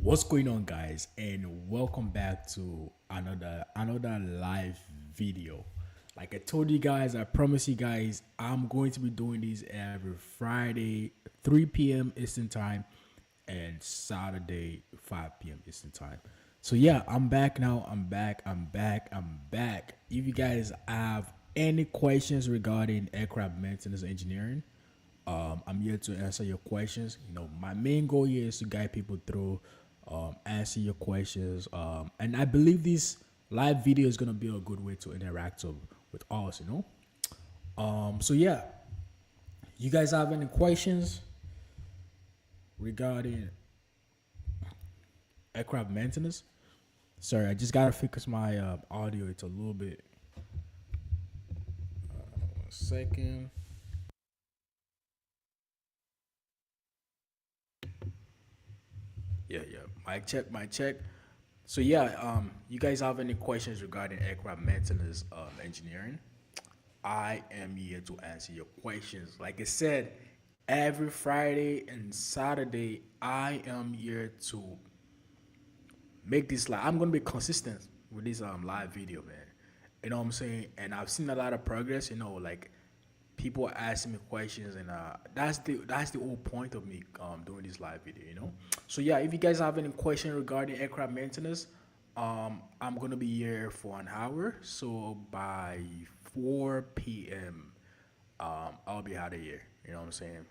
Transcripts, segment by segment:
What's going on, guys, and welcome back to another live video. Like I told you guys, I promise you guys, I'm going to be doing these every Friday, 3 p.m. Eastern time, and Saturday, 5 p.m. Eastern time. So yeah, I'm back now. I'm back. If you guys have any questions regarding aircraft maintenance engineering, I'm here to answer your questions. My main goal here is to guide people through, answer your questions. And I believe this live video is gonna be a good way to interact with us. So yeah, you guys have any questions regarding aircraft maintenance? Sorry, I just gotta fix my audio. It's a little bit. 1 second. Yeah. Mic check, mic check. So yeah, you guys have any questions regarding aircraft maintenance engineering? I am here to answer your questions. Like I said, every Friday and Saturday, I am here to make this live. I'm gonna be consistent with this live video, man. You know what I'm saying? And I've seen a lot of progress. Like people are asking me questions, and that's the whole point of me doing this live video. So yeah, if you guys have any question regarding aircraft maintenance, I'm gonna be here for an hour. So by 4 p.m., I'll be out of here. You know what I'm saying?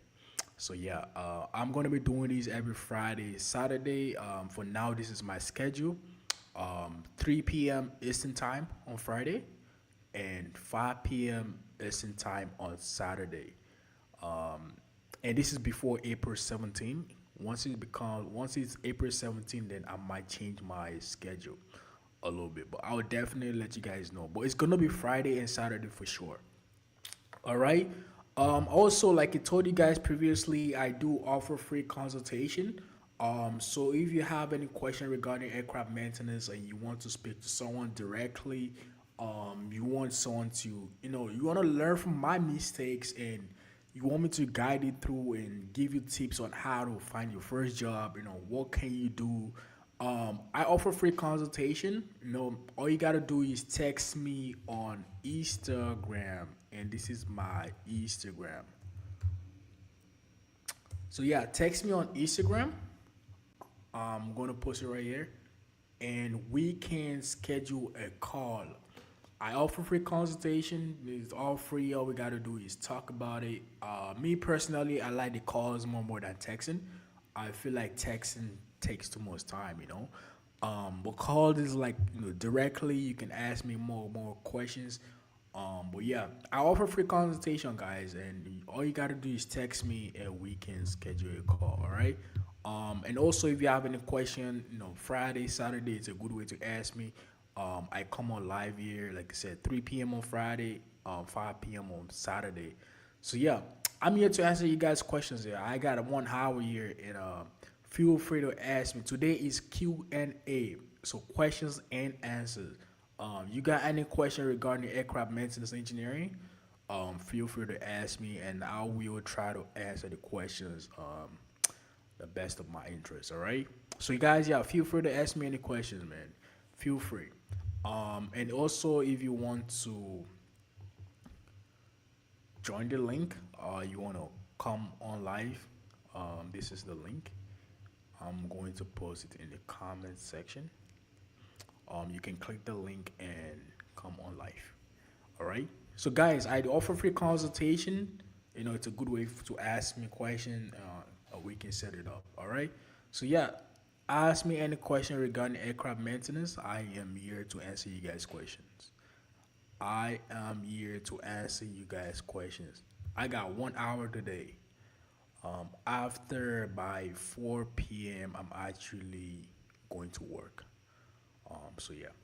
So yeah, I'm gonna be doing these every Friday, Saturday. For now, this is my schedule. 3 p.m. Eastern time on Friday, and 5 p.m. Eastern time on Saturday. And this is before April 17th. Once it's April 17th, then I might change my schedule a little bit. But I will definitely let you guys know. But it's gonna be Friday and Saturday for sure. All right. Also, like I told you guys previously, I do offer free consultation. So if you have any question regarding aircraft maintenance and you want to speak to someone directly, you want someone to, you want to learn from my mistakes, and you want me to guide you through and give you tips on how to find your first job, what can you do. I offer free consultation. All you gotta do is text me on Instagram, and this is my Instagram. So yeah, text me on Instagram. I'm gonna post it right here, and we can schedule a call. I offer free consultation. It's all free. All we gotta do is talk about it. Me personally, I like the calls more than texting. I feel like texting takes too much time. But call is like, directly. You can ask me more questions. But yeah, I offer free consultation, guys, and all you gotta do is text me, and we can schedule a call. All right. And also, if you have any question, Friday, Saturday, it's a good way to ask me. I come on live here, like I said, 3 p.m. on Friday, 5 p.m. on Saturday. So yeah, I'm here to answer you guys' questions here. I got a 1 hour here, and feel free to ask me. Today is Q&A, so questions and answers. You got any question regarding aircraft maintenance engineering? Feel free to ask me, and I will try to answer the questions the best of my interest. All right. So you guys, yeah, feel free to ask me any questions, man. Feel free. And also, if you want to join the link, you want to come on live, this is the link. I'm going to post it in the comment section. You can click the link and come on live. All right. So guys, I offer free consultation. It's a good way to ask me a question. We can set it up. All right. So yeah, ask me any question regarding aircraft maintenance. I am here to answer you guys' questions. I am here to answer you guys' questions. I got 1 hour today. After by 4 p.m., I'm actually going to work. So yeah.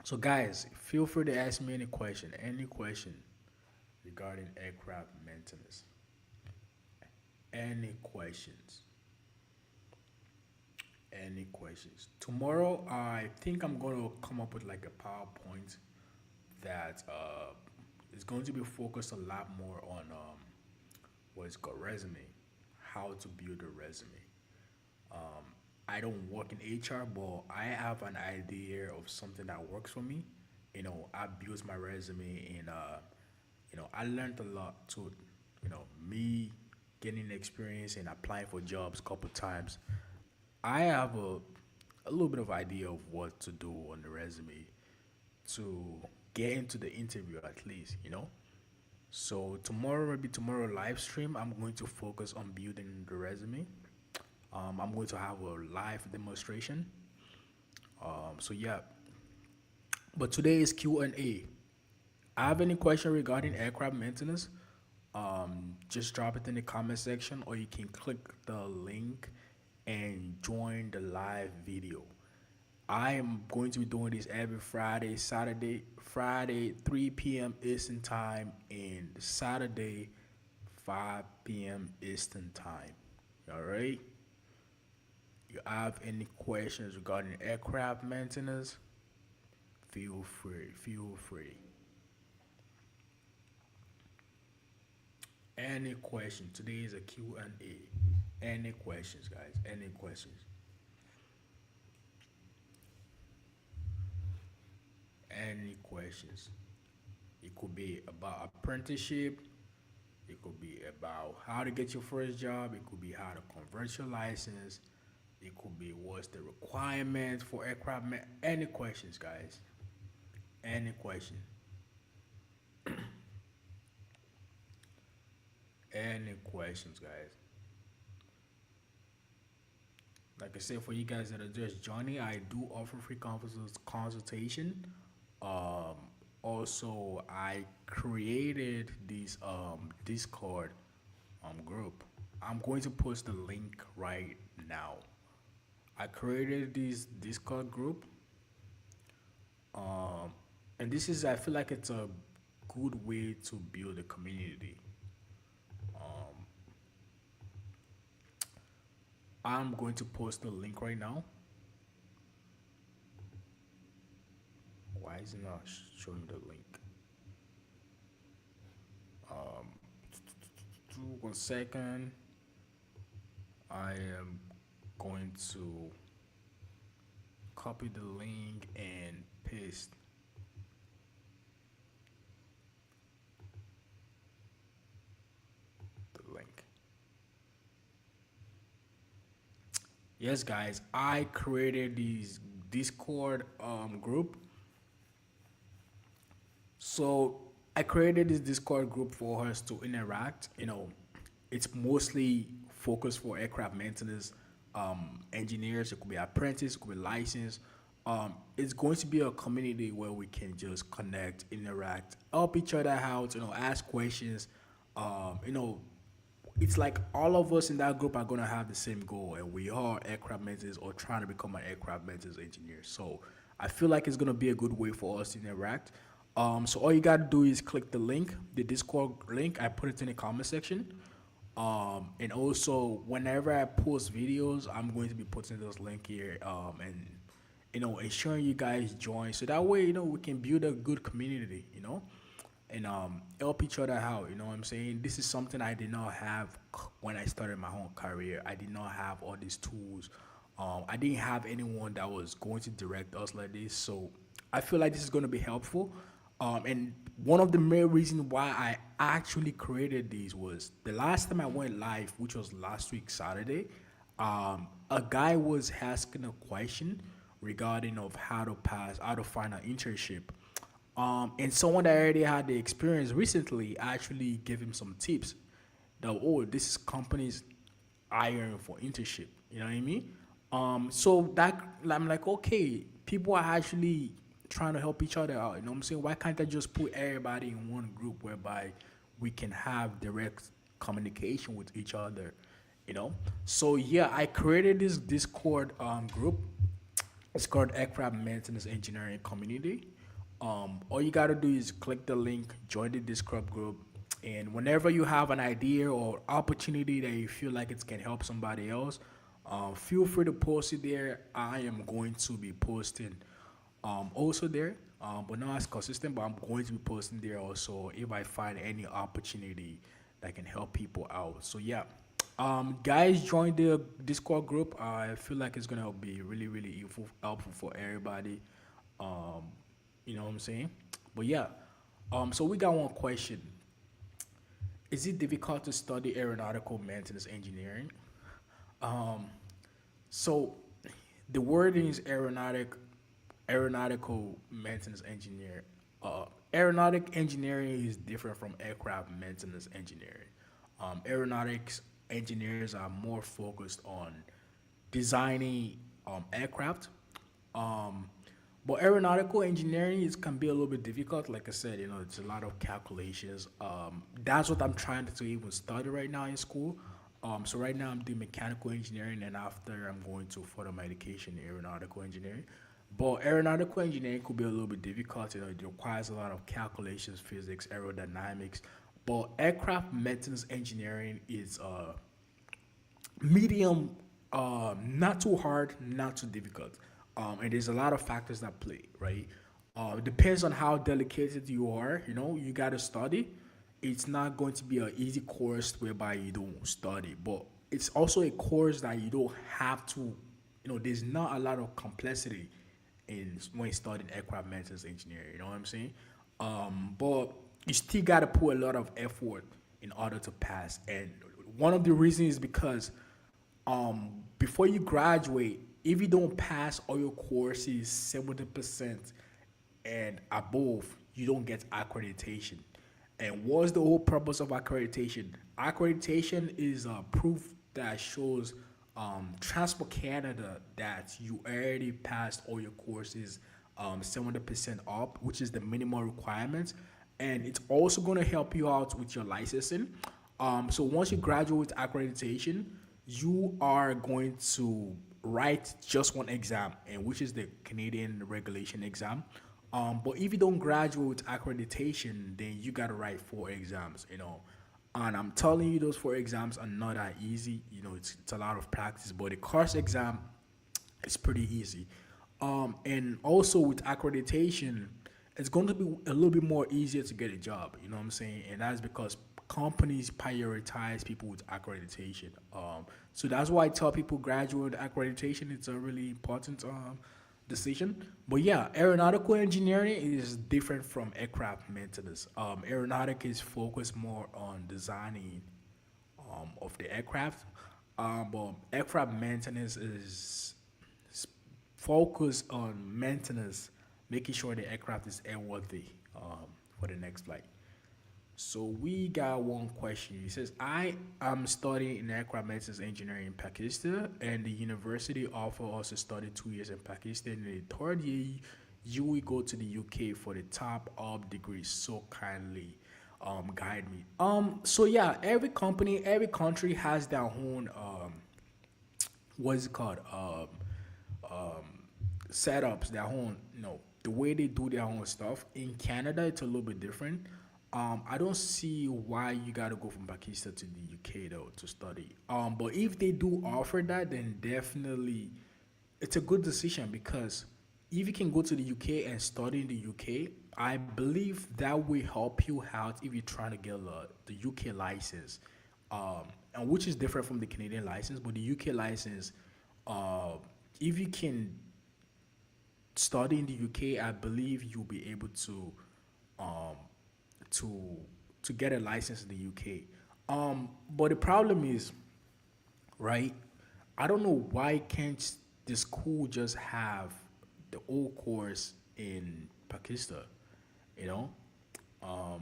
So guys, feel free to ask me any question regarding aircraft maintenance. Any questions? Any questions? Tomorrow, I think I'm going to come up with like a PowerPoint that is going to be focused a lot more on what's called resume, how to build a resume. I don't work in HR, but I have an idea of something that works for me. I built my resume and I learned a lot too. Me getting experience and applying for jobs a couple times. I have a little bit of idea of what to do on the resume to get into the interview at least. So tomorrow, maybe tomorrow live stream, I'm going to focus on building the resume. I'm going to have a live demonstration. So yeah, but today is Q&A. I have any question regarding aircraft maintenance, just drop it in the comment section, or you can click the link and join the live video. I am going to be doing this every Friday, Saturday, Friday, 3 p.m. Eastern Time, and Saturday, 5 p.m. Eastern Time. All right? You have any questions regarding aircraft maintenance? Feel free. Feel free. Any question? Today is a Q&A. Any questions, guys? Any questions? Any questions? It could be about apprenticeship. It could be about how to get your first job. It could be how to convert your license. It could be what's the requirements for aircraft. Any questions, guys? Any question? Any questions, guys? Like I said, for you guys that are just joining, I do offer free consultation. Um, Also, I created this Discord group. I'm going to post the link right now. I created this Discord group, um, and this is I feel like it's a good way to build a community. Um, I'm going to post the link right now. Why is it not showing the link? Um, 1 second. I am going to copy the link and paste the link. Yes, guys, I created this Discord group. So I created this Discord group for us to interact. It's mostly focused for aircraft maintenance engineers. It could be apprentice, it could be licensed. It's going to be a community where we can just connect, interact, help each other out. Ask questions. Um, you know, it's like all of us in that group are gonna have the same goal, and we are aircraft maintenance or trying to become an aircraft maintenance engineer. So I feel like it's gonna be a good way for us to interact. So all you gotta do is click the link, the Discord link. I put it in the comment section. And also whenever I post videos, I'm going to be putting this link here. And ensuring you guys join, so that way we can build a good community. And help each other out. You know what I'm saying? This is something I did not have when I started my own career. I did not have all these tools. I didn't have anyone that was going to direct us like this. So I feel like this is going to be helpful. And one of the main reasons why I actually created these was the last time I went live, which was last week Saturday. A guy was asking a question regarding of how to find an internship. And someone that already had the experience recently actually gave him some tips that, oh, this is companies hiring for internship. You know what I mean? So that I'm like, okay, people are actually trying to help each other out. You know what I'm saying? Why can't I just put everybody in one group whereby we can have direct communication with each other? So yeah, I created this Discord group. It's called Aircraft Maintenance Engineering Community. All you gotta do is click the link, join the Discord group, and whenever you have an idea or opportunity that you feel like it can help somebody else, feel free to post it there. I am going to be posting also there, but not as consistent. But I'm going to be posting there also if I find any opportunity that can help people out. So yeah, Guys, join the Discord group. I feel like it's gonna be really, really helpful for everybody. Um, you know what I'm saying? But yeah, so we got one question. Is it difficult to study aeronautical maintenance engineering? Um, so the wording is aeronautical maintenance engineer. Aeronautic engineering is different from aircraft maintenance engineering. Aeronautics engineers are more focused on designing aircraft. Um, but aeronautical engineering can be a little bit difficult. Like I said, it's a lot of calculations. That's what I'm trying to even study right now in school. So right now I'm doing mechanical engineering, and after I'm going to further my education in aeronautical engineering. But aeronautical engineering could be a little bit difficult. It requires a lot of calculations, physics, aerodynamics. But aircraft maintenance engineering is medium, not too hard, not too difficult. And there's a lot of factors that play, right? It depends on how dedicated you are. You got to study. It's not going to be an easy course whereby you don't study, but it's also a course that you don't have to. There's not a lot of complexity in when studying aircraft maintenance engineering. You know what I'm saying? But you still got to put a lot of effort in order to pass. And one of the reasons is because before you graduate, if you don't pass all your courses 70% and above, you don't get accreditation. And what's the whole purpose of accreditation? Accreditation is a proof that shows Transport Canada that you already passed all your courses 70% up, which is the minimum requirement. And it's also going to help you out with your licensing. So once you graduate with accreditation, you are going to write just one exam, and which is the Canadian regulation exam. But if you don't graduate with accreditation, then you gotta write four exams. And I'm telling you, those four exams are not that easy. It's a lot of practice, but the course exam is pretty easy. And also with accreditation, it's going to be a little bit more easier to get a job. You know what I'm saying? And that's because companies prioritize people with accreditation. So that's why I tell people graduate accreditation. It's a really important decision. But yeah, aeronautical engineering is different from aircraft maintenance. Aeronautic is focused more on designing of the aircraft, but aircraft maintenance is focused on maintenance, making sure the aircraft is airworthy for the next flight. So we got one question. He says, I am studying in aircraft maintenance engineering in Pakistan, and the university offer us to study 2 years in Pakistan. In the third year, you will go to the UK for the top up degree. So kindly guide me. So yeah, every company, every country has their own what is it called? Setups, their own, the way they do their own stuff. In Canada, it's a little bit different. I don't see why you gotta go from Pakistan to the UK though to study. But if they do offer that, then definitely it's a good decision because if you can go to the UK and study in the UK, I believe that will help you out if you're trying to get the UK license, and which is different from the Canadian license. But the UK license, uh, if you can study in the UK, I believe you'll be able um, to to get a license in the UK. But the problem is, right? I don't know why can't the school just have the old course in Pakistan, you know?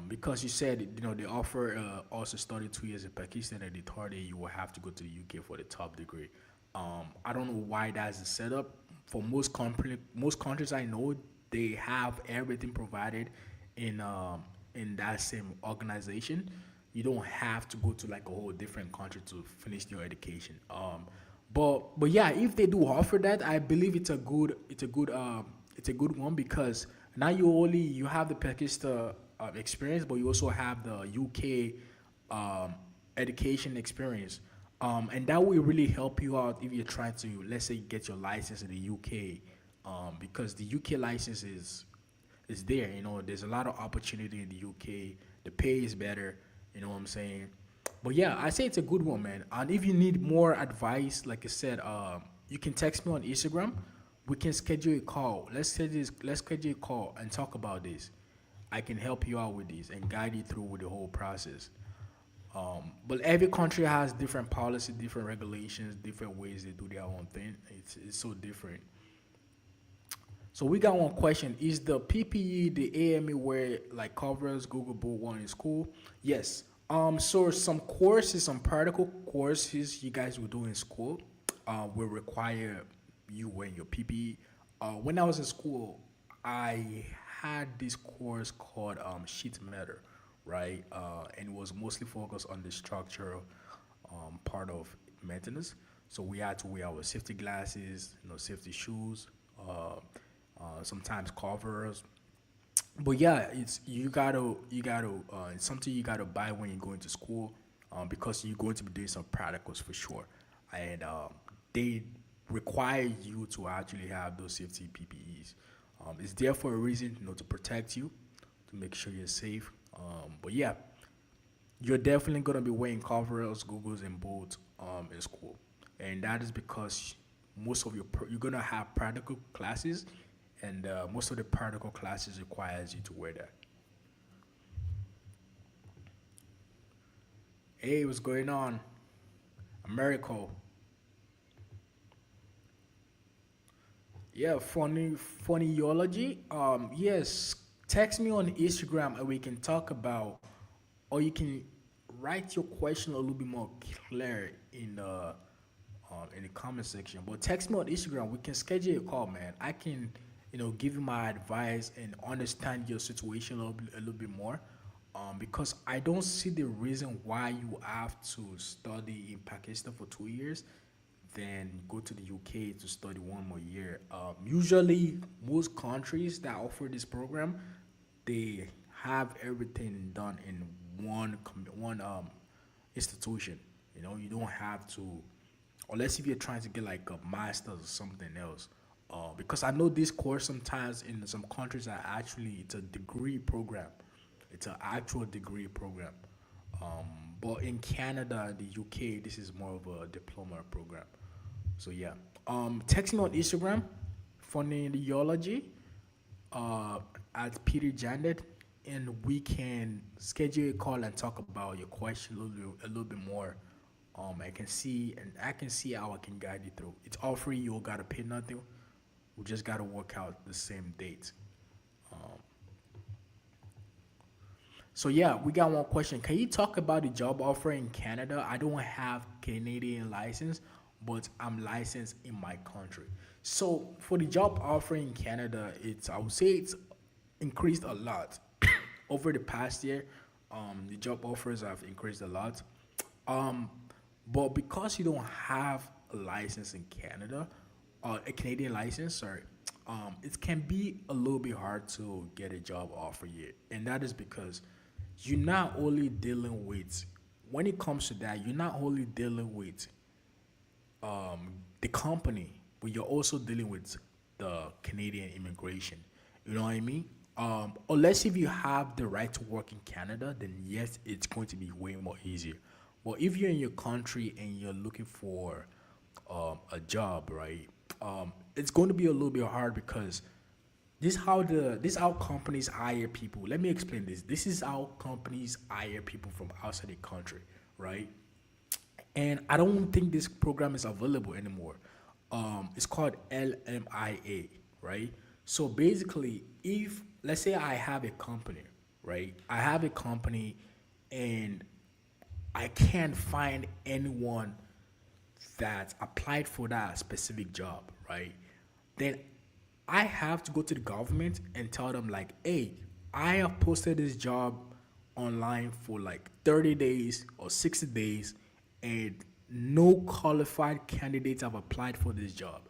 Because you said they offer also study 2 years in Pakistan, and the third year you will have to go to the UK for the top degree. I don't know why that's the setup. For most countries I know, they have everything provided in that same organization. You don't have to go to like a whole different country to finish your education. But yeah, if they do offer that, I believe it's a good one because now you have the Pakistan experience, but you also have the UK education experience. And that will really help you out if you're trying to, let's say, get your license in the UK, because the UK license is there. There's a lot of opportunity in the UK. The pay is better. You know what I'm saying? But yeah, I say it's a good one, man. And if you need more advice, like I said, you can text me on Instagram. We can schedule a call. Let's schedule a call and talk about this. I can help you out with this and guide you through with the whole process. But every country has different policy, different regulations, different ways they do their own thing. It's so different. So we got one question: is the PPE the AME where like covers Google Boot One in school? Yes. So some courses, some practical courses you guys will do in school, will require you wearing your PPE. When I was in school, I had this course called sheet metal, right? And it was mostly focused on the structural part of maintenance. So we had to wear our safety glasses, safety shoes, sometimes covers. But yeah, it's you gotta it's something you gotta buy when you're going to school, because you're going to be doing some practicals for sure, and they require you to actually have those safety PPEs. It's there for a reason, to protect you, to make sure you're safe. But yeah, you're definitely gonna be wearing coveralls, googles, and boots in school, and that is because most of you're gonna have practical classes, and most of the practical classes requires you to wear that. Hey, what's going on, America? Yeah, funnyology. Yes, text me on Instagram and we can talk about, or you can write your question a little bit more clear in the comment section. But text me on Instagram. We can schedule a call, man. I can, give you my advice and understand your situation a little bit more. Because I don't see the reason why you have to study in Pakistan for 2 years, then go to the UK to study one more year. Usually, most countries that offer this program, they have everything done in one institution. You don't have to, unless if you're trying to get like a master's or something else. Because I know this course sometimes in some countries are actually it's a degree program. It's an actual degree program. But in Canada, the UK, this is more of a diploma program. So yeah. Text me on Instagram, Phoniology, uh, at Peter Janet, and we can schedule a call and talk about your question a little bit more. I can see how I can guide you through. It's all free. You don't gotta pay nothing. We just gotta work out the same date. Um, so yeah, we got one question. Can you talk about the job offer in Canada? I don't have Canadian license, but I'm licensed in my country. So for the job offer in Canada, it's I would say it's increased a lot over the past year. The job offers have increased a lot. Um, but because you don't have a license in Canada, a Canadian license, sorry, it can be a little bit hard to get a job offer yet, and that is because you're not only dealing with when it comes to that, you're not only dealing with the company, but you're also dealing with the Canadian immigration. You know what I mean? Unless if you have the right to work in Canada, then yes, it's going to be way more easier. But if you're in your country and you're looking for a job, right? It's going to be a little bit hard because this how companies hire people. Let me explain this. This is how companies hire people from outside the country, right? And I don't think this program is available anymore. It's called LMIA, right? So basically, if let's say I have a company, right? I have a company, and I can't find anyone that applied for that specific job, right? Then I have to go to the government and tell them like, hey, I have posted this job online for like 30 days or 60 days, and no qualified candidates have applied for this job.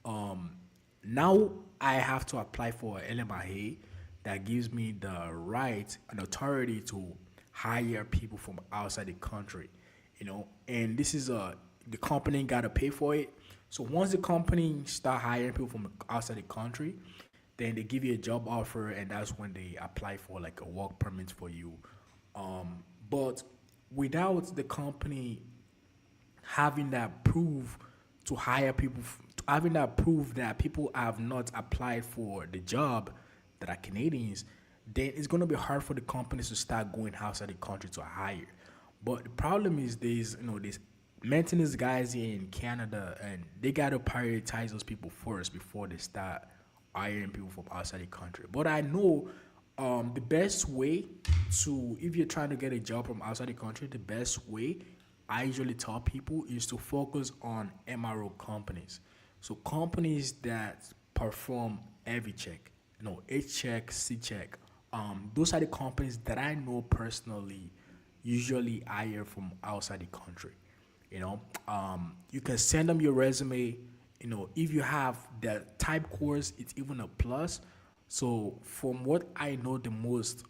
Um, Now I have to apply for a LMIA that gives me the right and authority to hire people from outside the country, and this is the company got to pay for it. So once the company start hiring people from outside the country, then they give you a job offer, and that's when they apply for like a work permit for you. But without the company having that proof to hire people, having that proof that people have not applied for the job that are Canadians, then it's gonna be hard for the companies to start going outside the country to hire. But the problem is there's these maintenance guys here in Canada, and they gotta prioritize those people first before they start hiring people from outside the country. But I know the best way to, if you're trying to get a job from outside the country, the best way I usually tell people is to focus on MRO companies. So companies that perform every check, H check, C check. Those are the companies that I know personally usually hire from outside the country. You can send them your resume. If you have the type course, it's even a plus. So from what I know, the most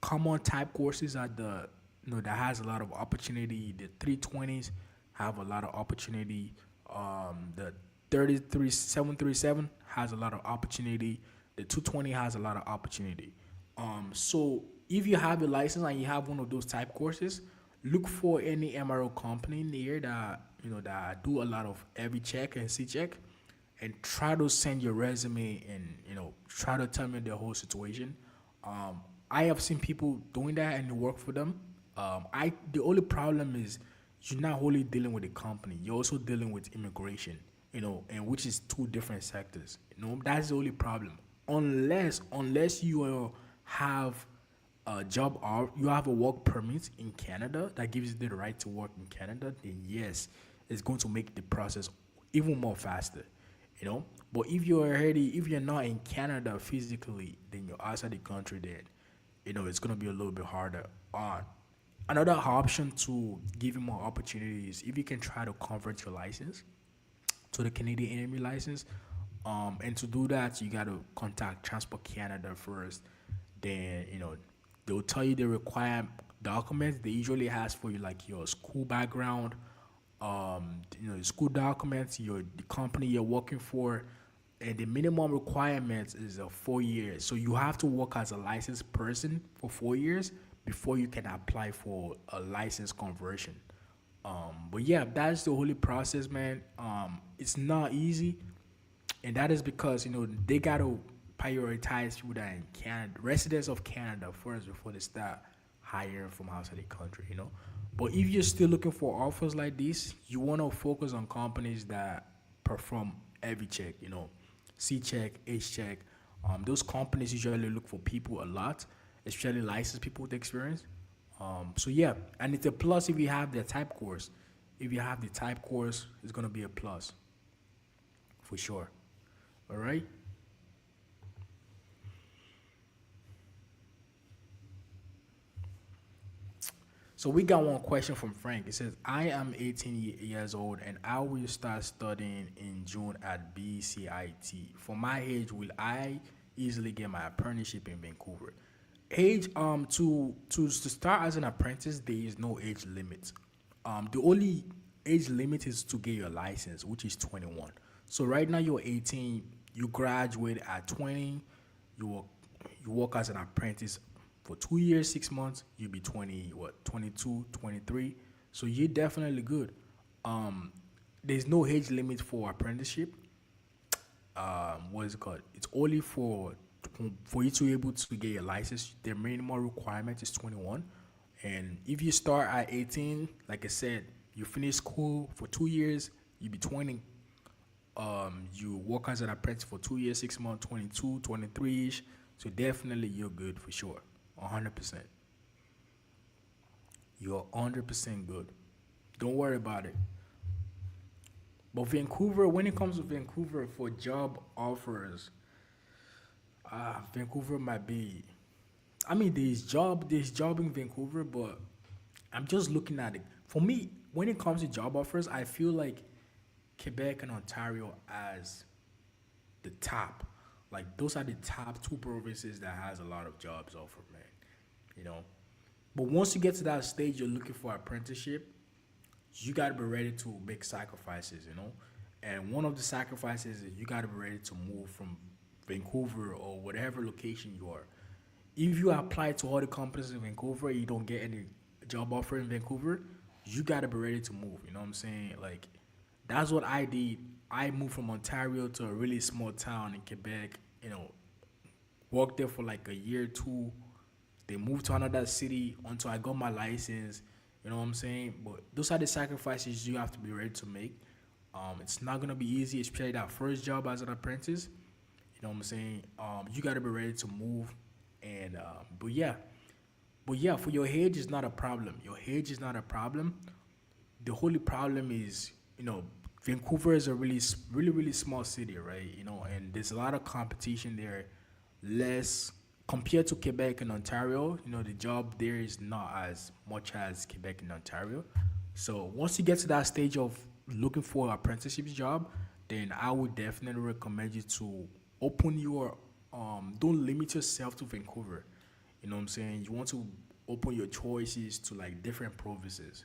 common type courses are the that has a lot of opportunity. The 320s have a lot of opportunity. The 33737 has a lot of opportunity. The 220 has a lot of opportunity. So if you have a license and you have one of those type courses, look for any MRO company in there that that do a lot of every check and C check, and try to send your resume and try to tell me the whole situation. I have seen people doing that and it work for them. I The only problem is you're not only dealing with the company, you're also dealing with immigration, and which is two different sectors. That's the only problem. Unless have a job or you have a work permit in Canada that gives you the right to work in Canada, then yes, it's going to make the process even more faster. But if you're not in Canada physically, then you're outside the country, then it's gonna be a little bit harder. Another option to give you more opportunities, if you can try to convert your license to the Canadian Army license. And to do that, you got to contact Transport Canada first. Then, they'll tell you the required documents. They usually ask for you like your school background, your school documents, the company you're working for, and the minimum requirements is 4 years. So you have to work as a licensed person for 4 years before you can apply for a license conversion. But yeah, that's the whole process, man. It's not easy, and that is because they gotta prioritize people that are in Canada, residents of Canada first before they start hiring from outside the country. But if you're still looking for offers like this, you want to focus on companies that perform every check. C check, H check. Those companies usually look for people a lot, especially licensed people with experience. So yeah, and it's a plus if you have the type course. If you have the type course, it's gonna be a plus for sure. All right. So we got one question from Frank. It says, "I am 18 years old and I will start studying in June at BCIT. For my age, will I easily get my apprenticeship in Vancouver?" Age to start as an apprentice, there is no age limit. The only age limit is to get your license, which is 21. So right now you're 18, you graduate at 20, you work, you work as an apprentice for 2 years, 6 months, you'll be 20, what, 22, 23. So you're definitely good. Um, there's no age limit for apprenticeship. What is it called? It's only for you to be able to get your license. The minimum requirement is 21, and if you start at 18, like I said, you finish school for 2 years, you be 20. You work as an apprentice for 2 years, 6 months, 22, 23 ish. So definitely you're good for sure, 100%. You're 100% good. Don't worry about it. But Vancouver, when it comes to Vancouver for job offers, Vancouver might be. I mean, there's job in Vancouver, but I'm just looking at it. For me, when it comes to job offers, I feel like Quebec and Ontario as the top. Like those are the top two provinces that has a lot of jobs offered, man. You know. But once you get to that stage, you're looking for apprenticeship. You gotta be ready to make sacrifices, you know. And one of the sacrifices is you gotta be ready to move from Vancouver or whatever location you are. If you apply to all the companies in Vancouver, you don't get any job offer in Vancouver, you gotta be ready to move. You know what I'm saying? Like, that's what I did. I moved from Ontario to a really small town in Quebec. You know, worked there for like a year or two. They moved to another city until I got my license. You know what I'm saying? But those are the sacrifices you have to be ready to make. It's not gonna be easy, especially that first job as an apprentice. You know what I'm saying? You gotta be ready to move, and but yeah, for your age is not a problem. Your age is not a problem. The only problem is, Vancouver is a really really small city, right? And there's a lot of competition there. Less compared to Quebec and Ontario. The job there is not as much as Quebec and Ontario. So once you get to that stage of looking for an apprenticeship job, then I would definitely recommend you to open your don't limit yourself to Vancouver. You know what I'm saying? You want to open your choices to like different provinces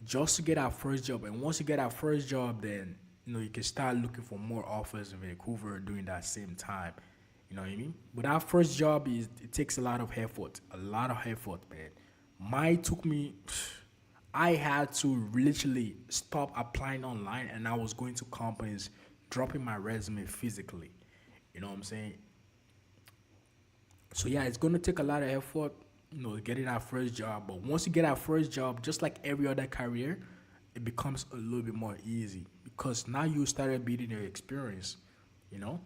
just to get our first job. And once you get our first job, then you can start looking for more offers in Vancouver during that same time. You know what I mean? But our first job it takes a lot of effort, man. Mine took me. I had to literally stop applying online, and I was going to companies, dropping my resume physically. You know what I'm saying? So yeah, it's gonna take a lot of effort, getting our first job. But once you get our first job, just like every other career, it becomes a little bit more easy because now you started building your experience. You know.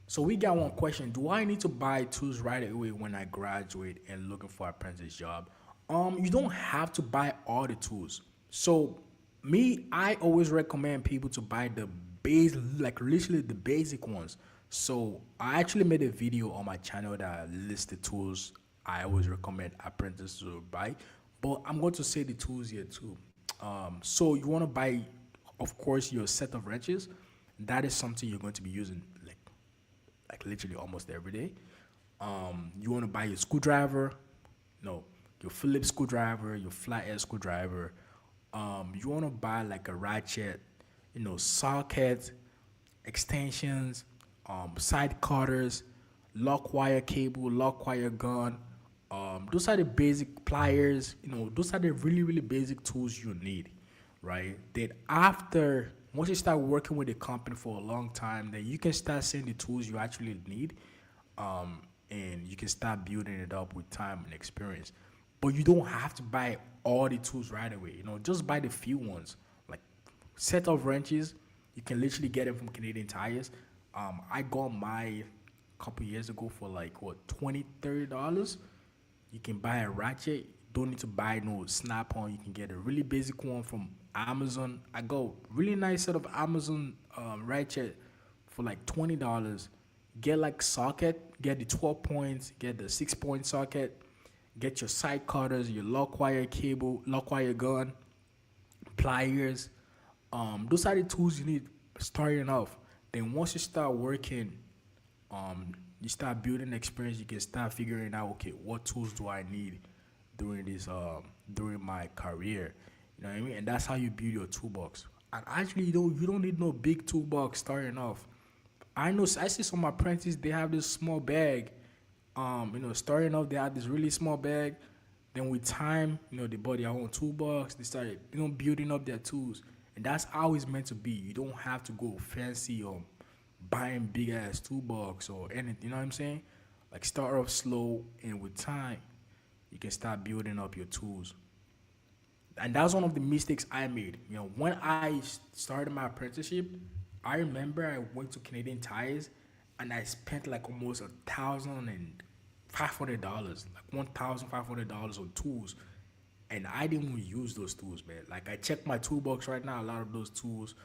So we got one question: do I need to buy tools right away when I graduate and looking for an apprentice job? You don't have to buy all the tools. So me, I always recommend people to buy the base, like literally the basic ones. So I actually made a video on my channel that lists the tools I always recommend apprentices to buy. But I'm going to say the tools here too. So you want to buy, of course, your set of wrenches. That is something you're going to be using like literally almost every day. You want to buy your screwdriver, no, your Phillips screwdriver, your flathead screwdriver. You want to buy like a ratchet, socket, extensions, side cutters, lock wire cable, lock wire gun. Those are the basic pliers. Those are the really really basic tools you need, right? Then after once you start working with the company for a long time, then you can start seeing the tools you actually need, and you can start building it up with time and experience. But you don't have to buy all the tools right away. Just buy the few ones, like set of wrenches. You can literally get them from Canadian Tires. I got my couple years ago for like what, 20 $30. You can buy a ratchet. Don't need to buy no snap on. You can get a really basic one from Amazon. I got really nice set of Amazon ratchet for like $20. Get like socket, get the 12 points, get the 6 point socket, get your side cutters, your lock wire cable, lock wire gun, pliers. Those are the tools you need starting off. Then once you start working, you start building experience. You can start figuring out, okay, what tools do I need during my career. You know what I mean? And that's how you build your toolbox. And actually, you don't need no big toolbox starting off. I see some apprentices, they have this small bag. Starting off they have this really small bag. Then with time, they bought their own toolbox. They started, building up their tools. And that's how it's meant to be. You don't have to go fancy or buying big ass toolbox or anything. You know what I'm saying? Like start off slow, and with time, you can start building up your tools. And that's one of the mistakes I made. When I started my apprenticeship, I remember I went to Canadian Tires and I spent like almost $1,500, like $1,500 on tools. And I didn't even use those tools, man. Like I checked my toolbox right now, a lot of those tools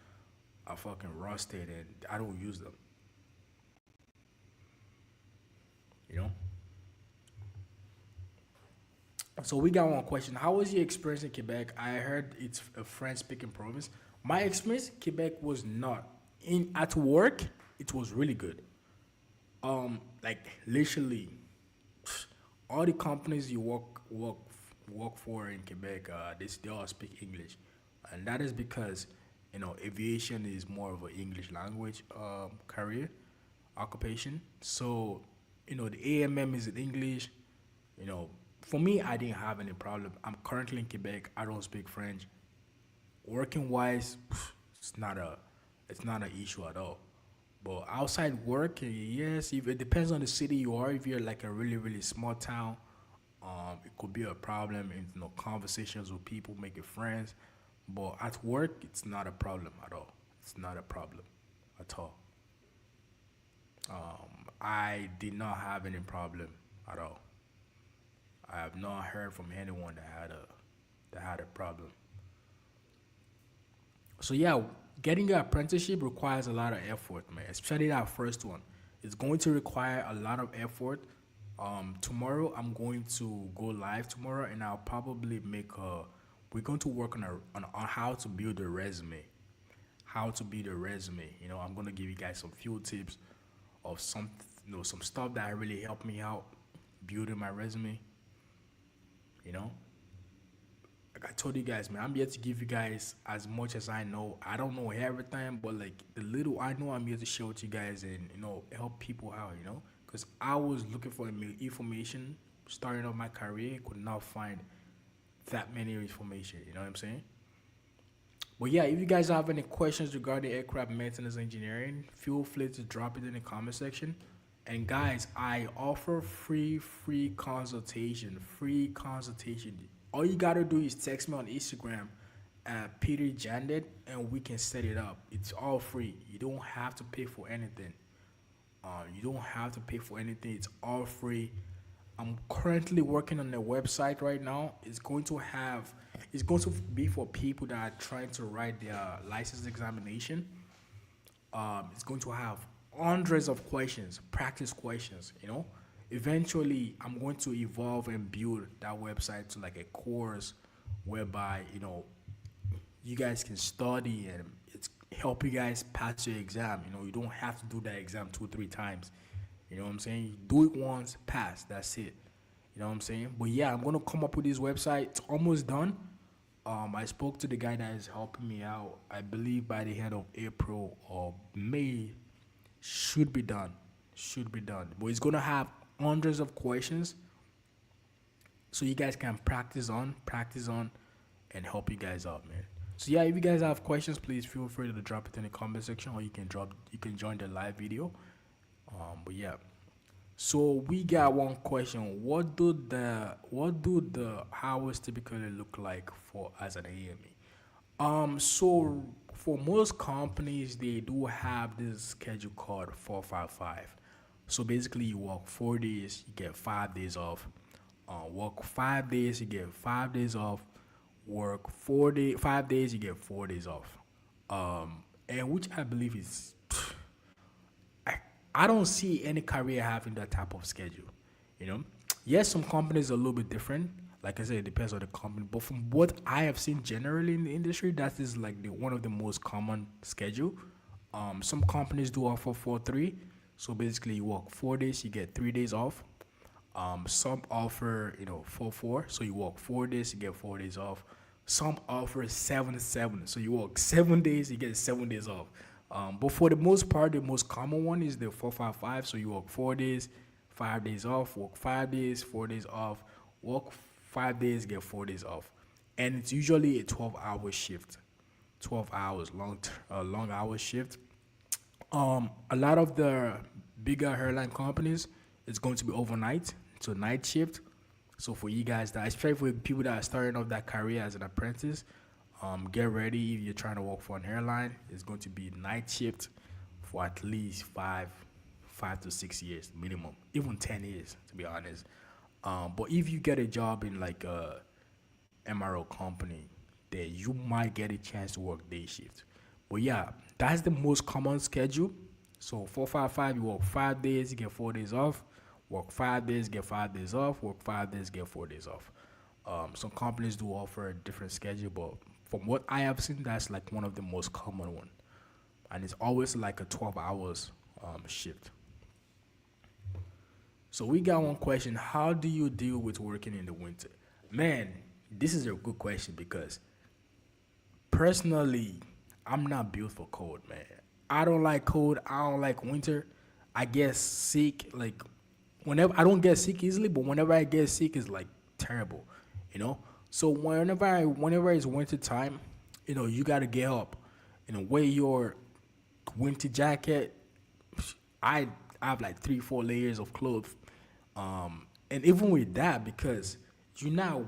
are fucking rusted and I don't use them. You know? So we got one question. How was your experience in Quebec? I heard it's a French speaking province. My experience in Quebec was not. In at work, it was really good. Like literally all the companies you work for in Quebec, they all speak English, and that is because aviation is more of an English language career occupation. So The AMM is in English. You know, for me, I didn't have any problem. I'm currently in Quebec. I don't speak French. Working wise, it's not a, it's not an issue at all. But outside work, yes, if it depends on the city you are. If you're like a really really small town, it could be a problem in conversations with people, making friends. But at work, it's not a problem at all. It's not a problem at all. I did not have any problem at all. I have not heard from anyone that had a problem. So yeah, getting your apprenticeship requires a lot of effort, man. Especially that first one. It's going to require a lot of effort. Tomorrow I'm going to go live tomorrow, and I'll probably make a. We're going to work on how to build a resume. How to build a resume. I'm gonna give you guys some few tips of some stuff that really helped me out building my resume. You know, like I told you guys, man, I'm here to give you guys as much as I know. I don't know everything, but like the little I know, I'm here to share with you guys and help people out. Because I was looking for information starting off my career, could not find that many information. You know what I'm saying? But yeah, if you guys have any questions regarding aircraft maintenance engineering, feel free to drop it in the comment section. And guys, I offer free consultation. Free consultation. All you gotta do is text me on Instagram at Peter Jandet and we can set it up. It's all free. You don't have to pay for anything. You don't have to pay for anything. It's all free. I'm currently working on the website right now. It's going to be for people that are trying to write their license examination. It's going to have hundreds of questions, practice questions. Eventually I'm going to evolve and build that website to like a course whereby you guys can study and it's help you guys pass your exam. You don't have to do that exam 2 3 times. You know what I'm saying? You do it once, pass, that's it. You know what I'm saying? But yeah, I'm gonna come up with this website. It's almost done. I spoke to the guy that is helping me out. I believe by the end of April or May, should be done. Should be done. But it's gonna have hundreds of questions, so you guys can practice on, and help you guys out, man. So yeah, if you guys have questions, please feel free to drop it in the comment section, or you can join the live video. But yeah, so we got one question. What do the hours typically look like for as an AME? So for most companies, they do have this schedule called 455. So basically, you work 4 days, you get 5 days off. Work 5 days, you get 5 days off. Work 5 days, you get 4 days off. And which I believe is, I don't see any career having that type of schedule. You know, yes, some companies are a little bit different. Like I said, it depends on the company. But from what I have seen generally in the industry, that is like the one of the most common schedule. Some companies do offer 4-3. So basically, you work 4 days, you get 3 days off. Some offer 4-4. So you work 4 days, you get 4 days off. Some offer 7-7. So you work 7 days, you get 7 days off. But for the most part, the most common one is the 455. So you work 4 days, 5 days off, work 5 days, 4 days off, work 5 days, get 4 days off. And it's usually a 12-hour shift, 12 hours, long hour shift. A lot of the bigger airline companies, it's going to be overnight, so night shift. So for you guys that, especially for people that are starting off that career as an apprentice, get ready. If you're trying to work for an airline, it's going to be night shift for at least 5 to 6 years minimum, even 10 years to be honest. But if you get a job in like a MRO company, then you might get a chance to work day shift. But yeah, that's the most common schedule. So 455, you work 5 days, you get 4 days off. Work 5 days, get 5 days off. Work 5 days, get 4 days off. Some companies do offer a different schedule, but from what I have seen, that's like one of the most common one, and it's always like a 12 hours shift. So we got one question: how do you deal with working in the winter? Man, this is a good question because personally, I'm not built for cold, man. I don't like cold. I don't like winter. I get sick like whenever I don't get sick easily, but whenever I get sick, it's like terrible, you know. So whenever it's winter time, you gotta get up, wear your winter jacket. I have like 3 4 layers of clothes, and even with that, because you're not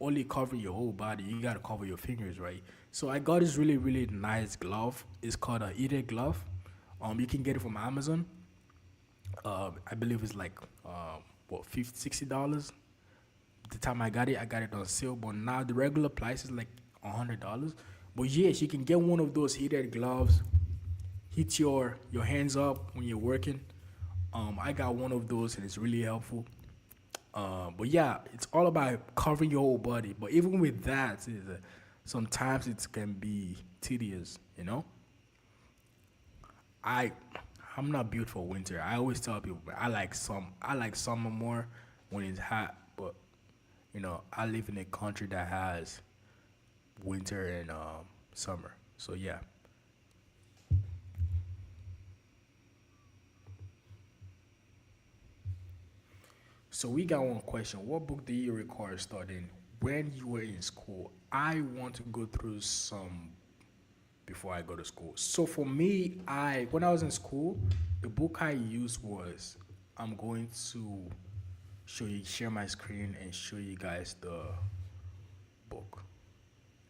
only covering your whole body, you gotta cover your fingers, right? So I got this really really nice glove. It's called a heated glove. You can get it from Amazon. I believe it's like what, $50 $60. The time I got it on sale, but now the regular price is like $100. But yes, you can get one of those heated gloves. Heat your hands up when you're working. I got one of those and it's really helpful. But yeah, it's all about covering your whole body. But even with that, sometimes it can be tedious. I I'm not built for winter. I always tell people I like summer more when it's hot, but I live in a country that has winter and summer. So yeah. So we got one question. What book do you require studying when you were in school? I want to go through some before I go to school. So for me, I when I was in school, the book I used was I'm going to share my screen and show you guys the book.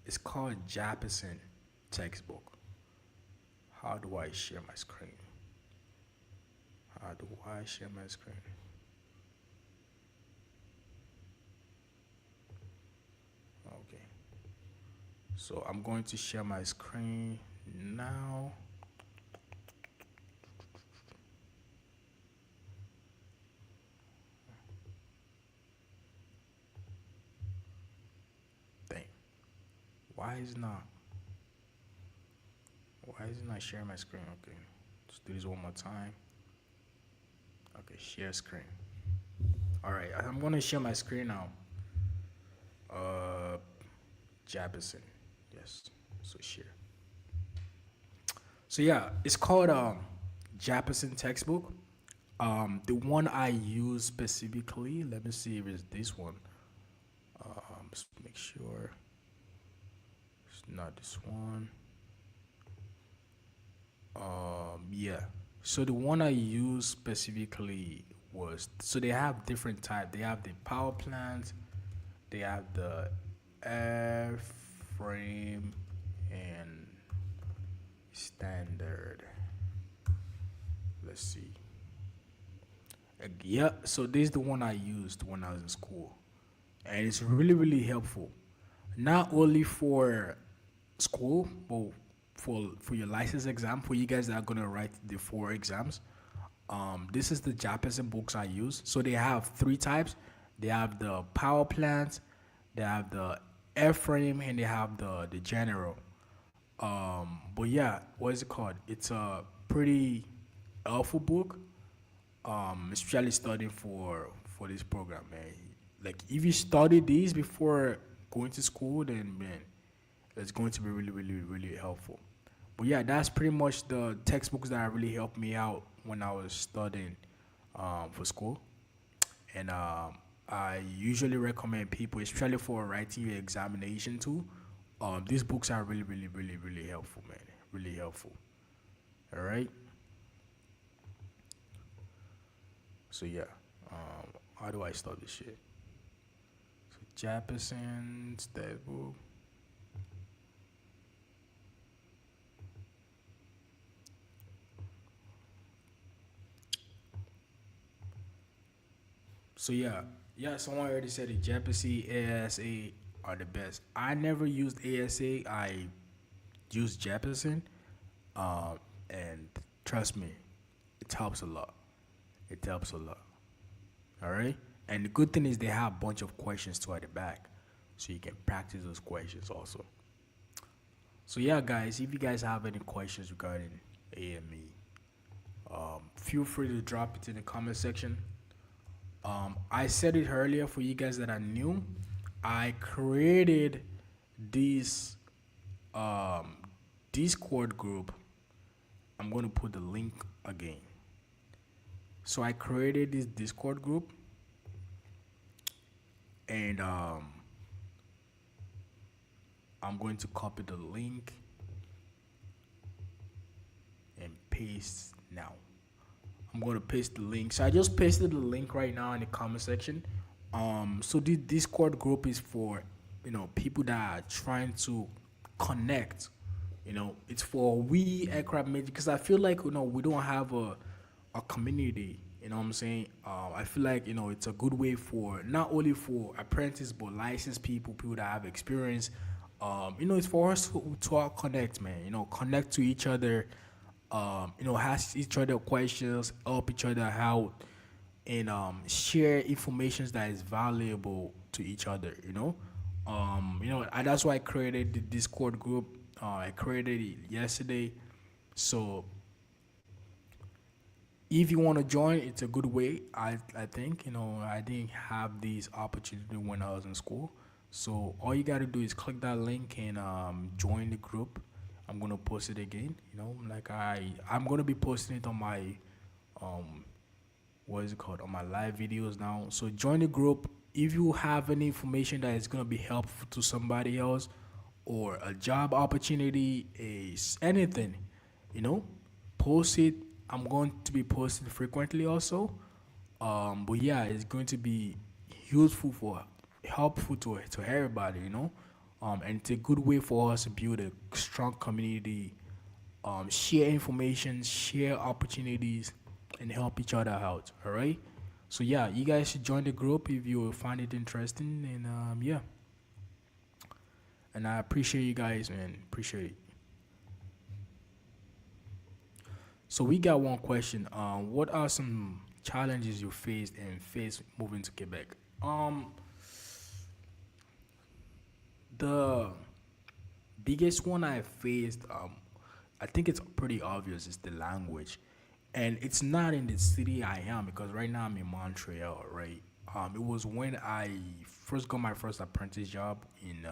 It's called Japison textbook. How do I share my screen? How do I share my screen? Okay. So I'm going to share my screen now. Dang. Why is it not? Why is it not sharing my screen? Okay. Let's do this one more time. Okay, share screen. All right, I'm gonna share my screen now. Uh, Jabison. Yes. So share. So yeah, it's called Japison textbook. The one I use specifically, let me see if it's this one. Just make sure it's not this one. Yeah. So the one I use specifically was so they have different type. They have the power plant, they have the airframe, and standard. Let's see. Yeah, so this is the one I used when I was in school, and it's really really helpful, not only for school, but for your license exam for you guys that are gonna write the 4 exams. This is the Japanese books I use. So they have 3 types. They have the power plant, they have the airframe, and they have the general. But yeah, what is it called? It's a pretty helpful book, especially studying for this program, man. Like if you study these before going to school, then man, it's going to be really, really, really helpful. But yeah, that's pretty much the textbooks that really helped me out when I was studying for school. And I usually recommend people, especially for writing your examination too. These books are really, really, really, really helpful, man. Really helpful. All right. So yeah, how do I start this shit? So Jefferson's that book. So yeah, yeah. Someone already said it. Jepsy, ASA are the best. I never used ASA. I used Jefferson, and trust me, it helps a lot. It helps a lot. All right. And the good thing is they have a bunch of questions too at the back, so you can practice those questions also. So yeah, guys, if you guys have any questions regarding AME, feel free to drop it in the comment section. I said it earlier for you guys that are new. I created this um, Discord group. I'm going to put the link again. So I created this Discord group, and I'm going to copy the link and paste now. I'm going to paste the link. So I just pasted the link right now in the comment section. So the Discord group is for people that are trying to connect. It's for we aircraft major because I feel like we don't have a community. You know what I'm saying? I feel like it's a good way for not only for apprentices but licensed people that have experience. It's for us to all connect, man. Connect to each other. Ask each other questions, help each other out, and share information that is valuable to each other. And that's why I created the Discord group. I created it yesterday, so if you want to join, it's a good way. I think I didn't have these opportunity when I was in school, so all you gotta do is click that link and join the group. I'm gonna post it again. Like I'm gonna be posting it on my um what is it called on my live videos now. So join the group. If you have any information that is gonna be helpful to somebody else, or a job opportunity, is anything, you know, post it. I'm going to be posting frequently also. But yeah, it's going to be useful for helpful to everybody, and it's a good way for us to build a strong community, share information, share opportunities, and help each other out. All right. So yeah, you guys should join the group if you find it interesting, and yeah, and I appreciate you guys, man. Appreciate it. So we got one question. What are some challenges you faced and face moving to Quebec? The biggest one I faced, I think it's pretty obvious, is the language, and it's not in the city I am because right now I'm in Montreal, right? It was when I first got my first apprentice job in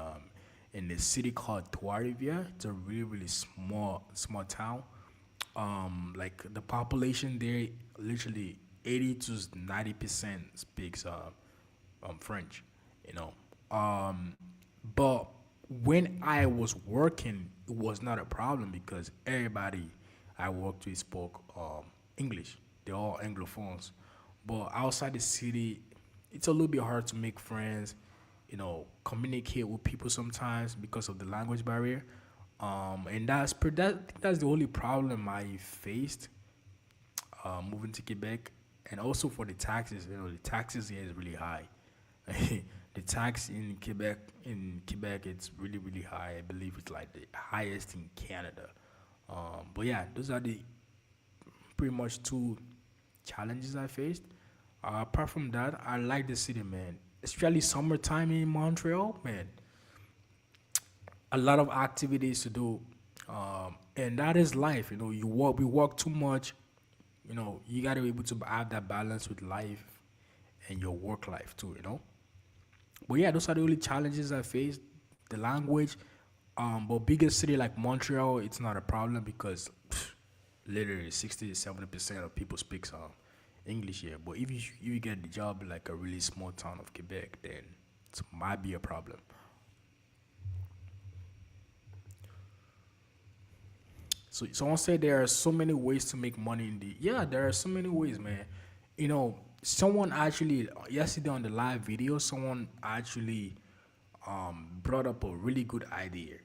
a city called Trois-Rivières. It's a really really small town. Like the population there, literally 80 to 90% speaks French, you know. But when I was working, it was not a problem because everybody I worked with spoke English. They're all Anglophones. But outside the city, it's a little bit hard to make friends, communicate with people sometimes because of the language barrier. And that's the only problem I faced moving to Quebec, and also for the taxes. The taxes here is really high. The tax in Quebec, it's really really high. I believe it's like the highest in Canada. But yeah, those are the pretty much two challenges I faced. Apart from that, I like the city, man. Especially summertime in Montreal, man. A lot of activities to do, and that is life. We work too much. You got to be able to have that balance with life and your work life too. But yeah, those are the only challenges I faced. The language, but bigger city like Montreal, it's not a problem because literally 60 to 70% of people speaks English here. But if you get the job like a really small town of Quebec, then it might be a problem. So someone said there are so many ways to make money in the, yeah, there are so many ways, man. Someone actually yesterday on the live video, someone actually brought up a really good idea.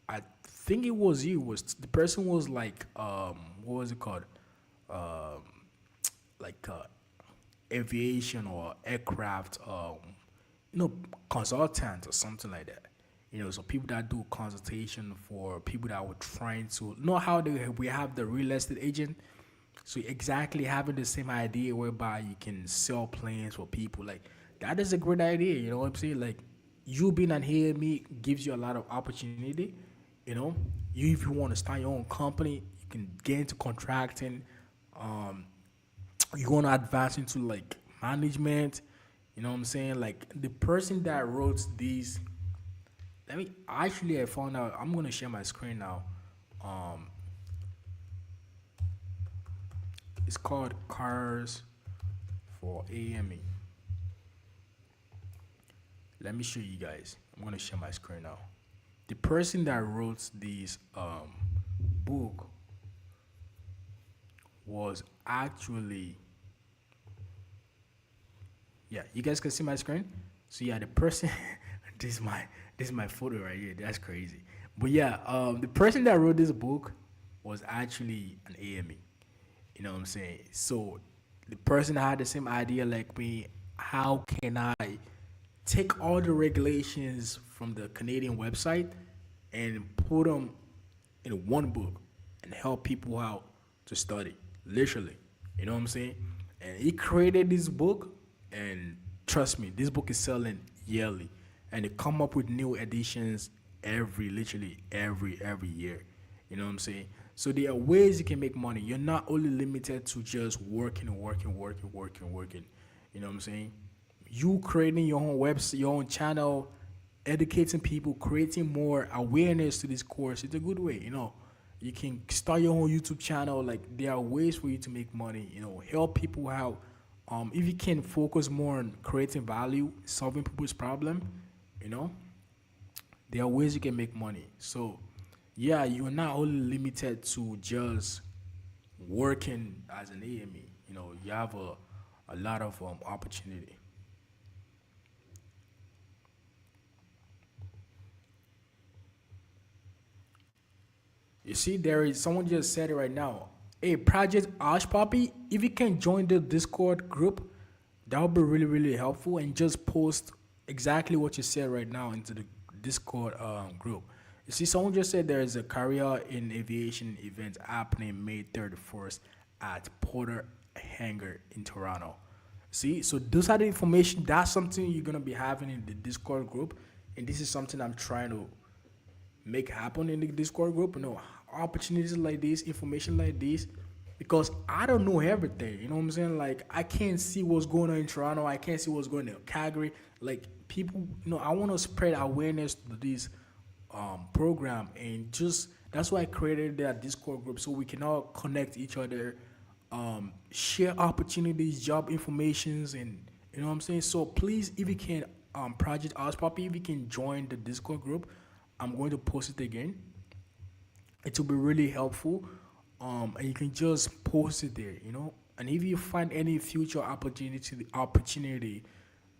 I think it was you. Was the person was like what was it called? Um, like aviation or aircraft you know consultant or something like that. So people that do consultation for people that were trying to know how we have the real estate agent. So exactly having the same idea whereby you can sell planes for people, like that is a great idea. You know what I'm saying? Like you being on here me gives you a lot of opportunity. You know, you if you want to start your own company, you can get into contracting. Um, you want to advance into like management. You know what I'm saying? Like the person that wrote these. I found out. I'm gonna share my screen now. Um, It's called Cars for AME. Let me show you guys. I'm gonna share my screen now. The person that wrote this book was actually, yeah, you guys can see my screen. So yeah, the person this is my photo right here. That's crazy. But yeah, the person that wrote this book was actually an AME. You know what I'm saying? So the person had the same idea like me. How can I take all the regulations from the Canadian website and put them in one book and help people out to study, literally. You know what I'm saying? And he created this book, and trust me, this book is selling yearly, and they come up with new editions literally every year. You know what I'm saying? So there are ways you can make money. You're not only limited to just working. You know what I'm saying? You creating your own website, your own channel, educating people, creating more awareness to this course. It's a good way, you know. You can start your own YouTube channel. Like there are ways for you to make money, you know, help people out. If you can focus more on creating value, solving people's problem, you know, there are ways you can make money. So yeah, you're not only limited to just working as an AME. You know, you have a lot of opportunity. You see, there is someone just said it right now. Hey, Project Ash Poppy, if you can join the Discord group, that would be really helpful. And just post exactly what you said right now into the Discord group. You see, someone just said there is a career in aviation event happening May 31st at Porter Hangar in Toronto. See, so those are the information. That's something you're gonna be having in the Discord group, and this is something I'm trying to make happen in the Discord group. You know, opportunities like this, information like this, because I don't know everything. You know what I'm saying? Like I can't see what's going on in Toronto. I can't see what's going on in Calgary. Like people, you know, I want to spread awareness to this program, and just that's why I created that Discord group so we can all connect each other, share opportunities, job informations, and you know what I'm saying. So please, if you can, Project Oz Poppy, if you can join the Discord group, I'm going to post it again. It will be really helpful, and you can just post it there, you know. And if you find any future opportunity, you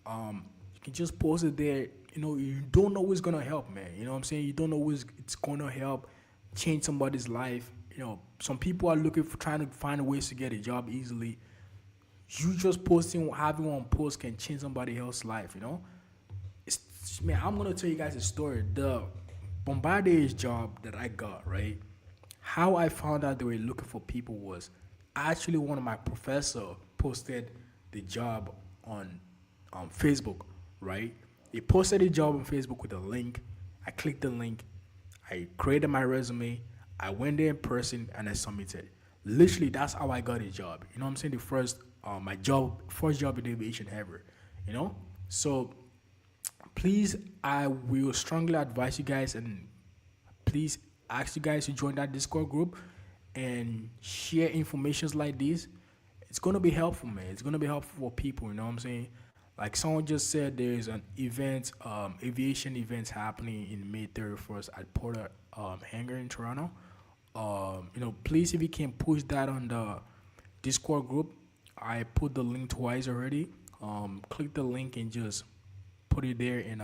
can just post it there. You know, you don't know what's gonna help, man. You know what I'm saying? You don't know what's it's gonna help change somebody's life. You know, some people are looking for trying to find ways to get a job easily. You just posting, having one post can change somebody else's life. You know, man, I'm gonna tell you guys a story. The Bombardier's job that I got, right? How I found out they were looking for people was actually one of my professor posted the job on Facebook, right? He posted the job on Facebook with a link. I clicked the link. I created my resume. I went there in person and I submitted. Literally, that's how I got a job. You know what I'm saying? The first job in aviation ever. You know, so please, I will strongly advise you guys, and please ask you guys to join that Discord group and share informations like this. It's gonna be helpful, man. It's gonna be helpful for people. You know what I'm saying? Like someone just said, there's an event, aviation events happening in May 31st at Porter Hangar in Toronto. You know, please, if you can push that on the Discord group, I put the link twice already. Click the link and just put it there, and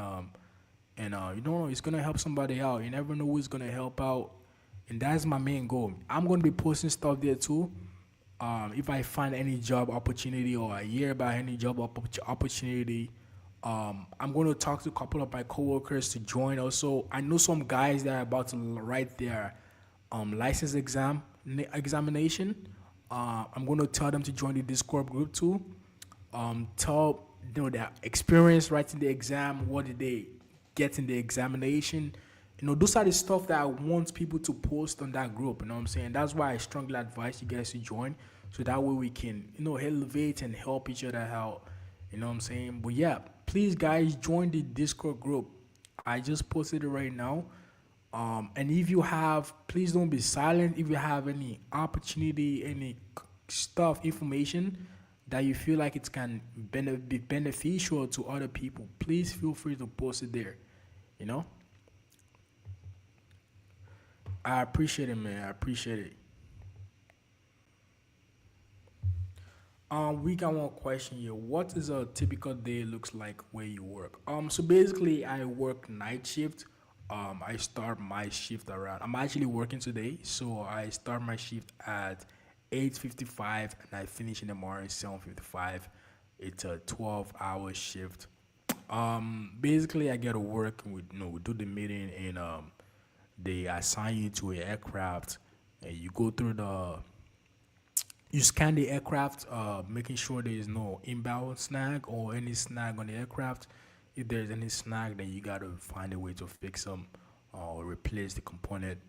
you know, it's gonna help somebody out. You never know who's gonna help out, and that's my main goal. I'm gonna be posting stuff there too. If I find any job opportunity or I hear about any job opportunity, I'm going to talk to a couple of my coworkers to join. Also, I know some guys that are about to write their license examination. I'm going to tell them to join the Discord group too. Tell their experience writing the exam. What did they get in the examination? You know, those are the stuff that I want people to post on that group. You know what I'm saying? That's why I strongly advise you guys to join, so that way we can, you know, elevate and help each other out. You know what I'm saying? But yeah, please guys join the Discord group. I just posted it right now. And if you have, please don't be silent. If you have any opportunity, any stuff, information that you feel like it can be beneficial to other people, please feel free to post it there. You know, I appreciate it, man. I appreciate it. We got one question here. What is a typical day looks like where you work? So basically, I work night shift. I start my shift around. I'm actually working today, so I start my shift at 8:55 and I finish in the morning 7:55. It's a 12-hour shift. Basically, I get to work. We do the meeting and they assign you to an aircraft, and you go through you scan the aircraft, making sure there is no inbound snag or any snag on the aircraft. If there's any snag, then you gotta find a way to fix them or replace the component.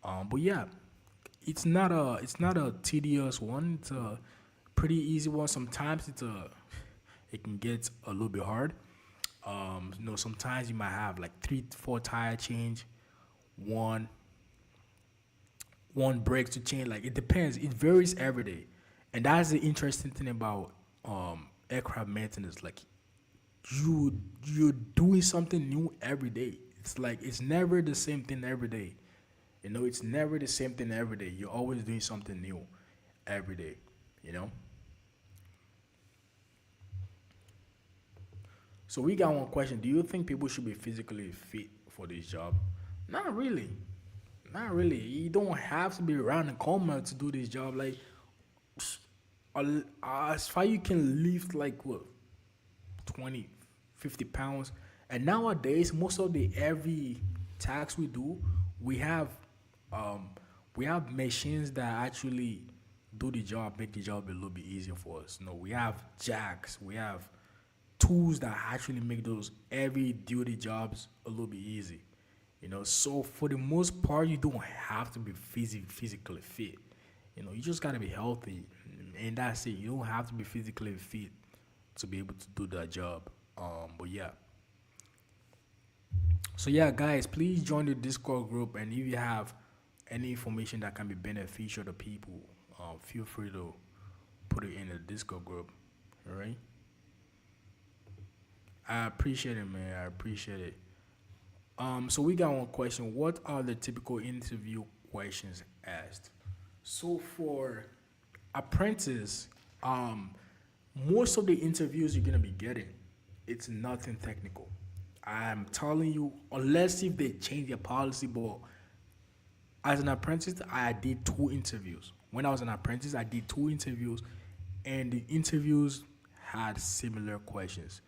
But yeah, it's not a tedious one. It's a pretty easy one. Sometimes it can get a little bit hard. Sometimes you might have like 3 4 tire change, one one break to change. Like it depends. It varies every day, and that's the interesting thing about aircraft maintenance. Like you're doing something new every day. It's like it's never the same thing every day. It's never the same thing every day. You're always doing something new every day. You know. So we got one question. Do you think people should be physically fit for this job? Not really. Not really. You don't have to be around the coma to do this job. Like as far you can lift like what 20, 50 pounds. And nowadays, most of the every tax we do, we have um, we have machines that actually do the job, make the job a little bit easier for us. We have jacks, we have tools that actually make those heavy duty jobs a little bit easy. So for the most part, you don't have to be physically fit. You just gotta be healthy, and that's it. You don't have to be physically fit to be able to do that job. But yeah. So yeah, guys, please join the Discord group, and if you have any information that can be beneficial to people, feel free to put it in the Discord group. All right. I appreciate it, man. I appreciate it. So we got one question. What are the typical interview questions asked? So for apprentice, um, most of the interviews you're gonna be getting, it's nothing technical. I'm telling you, unless if they change their policy, but as an apprentice, I did 2 interviews. When I was an apprentice, I did 2 interviews, and the interviews had similar questions.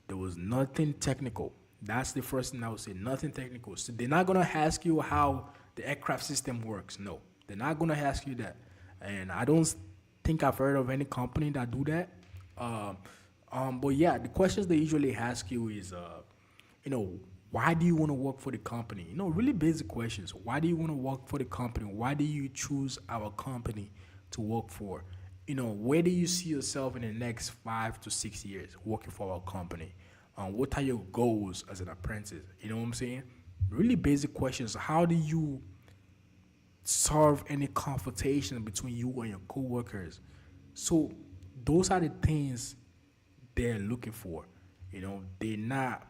There was nothing technical. That's the first thing I would say. Nothing technical. So they're not gonna ask you how the aircraft system works. No, they're not gonna ask you that. And I don't think I've heard of any company that do that. Um, but yeah, the questions they usually ask you is, you know, why do you want to work for the company? Really basic questions. Why do you want to work for the company? Why do you choose our company to work for? Where do you see yourself in the next 5 to 6 years working for our company? What are your goals as an apprentice? You know what I'm saying? Really basic questions. How do you solve any confrontation between you and your coworkers? So those are the things they're looking for. They're not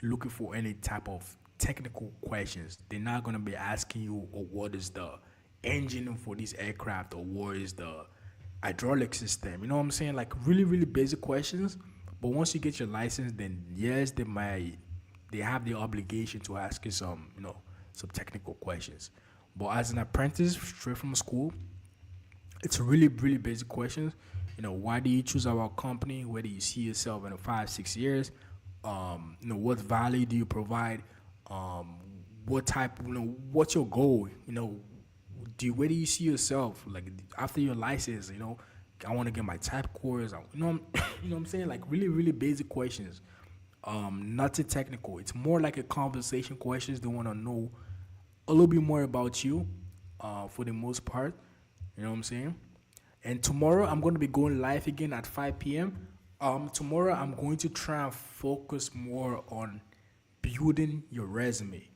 looking for any type of technical questions. They're not gonna be asking you, or what is the engine for this aircraft, or what is the hydraulic system. You know what I'm saying? Like really, really basic questions. But once you get your license, then yes, they have the obligation to ask you some technical questions. But as an apprentice, straight from school, it's really, really basic questions. Why do you choose our company? Where do you see yourself in 5, 6 years? What value do you provide? Um, what type? What's your goal? Where do you see yourself? Like after your license, I want to get my type course. You know what I'm saying? Like really, really basic questions. Nothing technical. It's more like a conversation questions. They want to know a little bit more about you, for the most part. You know what I'm saying? And tomorrow I'm going to be going live again at 5 p.m. Tomorrow I'm going to try and focus more on building your resume.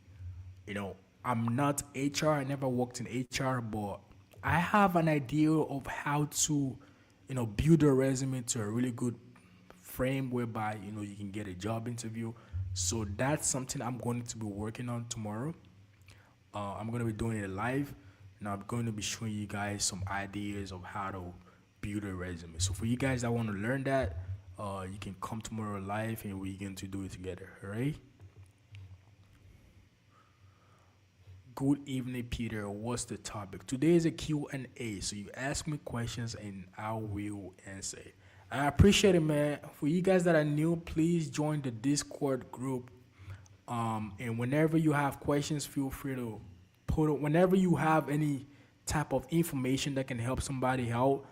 I'm not HR. I never worked in HR, but I have an idea of how to, build a resume to a really good frame whereby you can get a job interview. So that's something I'm going to be working on tomorrow. I'm gonna be doing it live, and I'm going to be showing you guys some ideas of how to build a resume. So for you guys that want to learn that, you can come tomorrow live, and we're going to do it together. All right. Good evening, Peter. What's the topic? Today is a Q&A. So you ask me questions and I will answer. I appreciate it, man. For you guys that are new, please join the Discord group. And whenever you have questions, feel free to put it. Whenever you have any type of information that can help somebody out,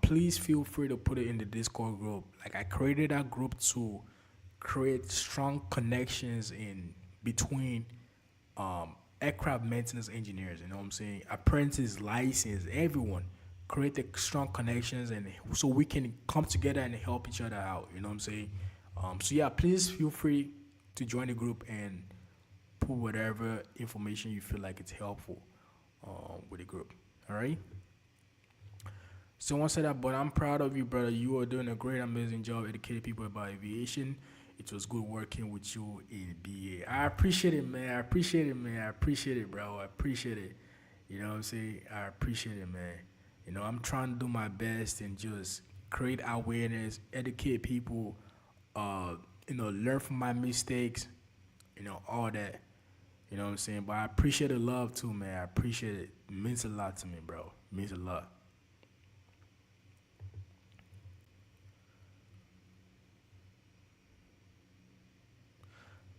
please feel free to put it in the Discord group. Like I created that group to create strong connections in between aircraft maintenance engineers. You know what I'm saying? Apprentice, license, everyone create the strong connections, and so we can come together and help each other out. You know what I'm saying? So yeah, please feel free to join the group and put whatever information you feel like it's helpful with the group. All right. Someone said that, but I'm proud of you, brother. You are doing a great, amazing job educating people about aviation. It was good working with you in BA. I appreciate it, man. I appreciate it, man. I appreciate it, bro. I appreciate it. You know what I'm saying? I appreciate it, man. I'm trying to do my best and just create awareness, educate people, learn from my mistakes, all that. You know what I'm saying? But I appreciate the love too, man. I appreciate it. It means a lot to me, bro. It means a lot.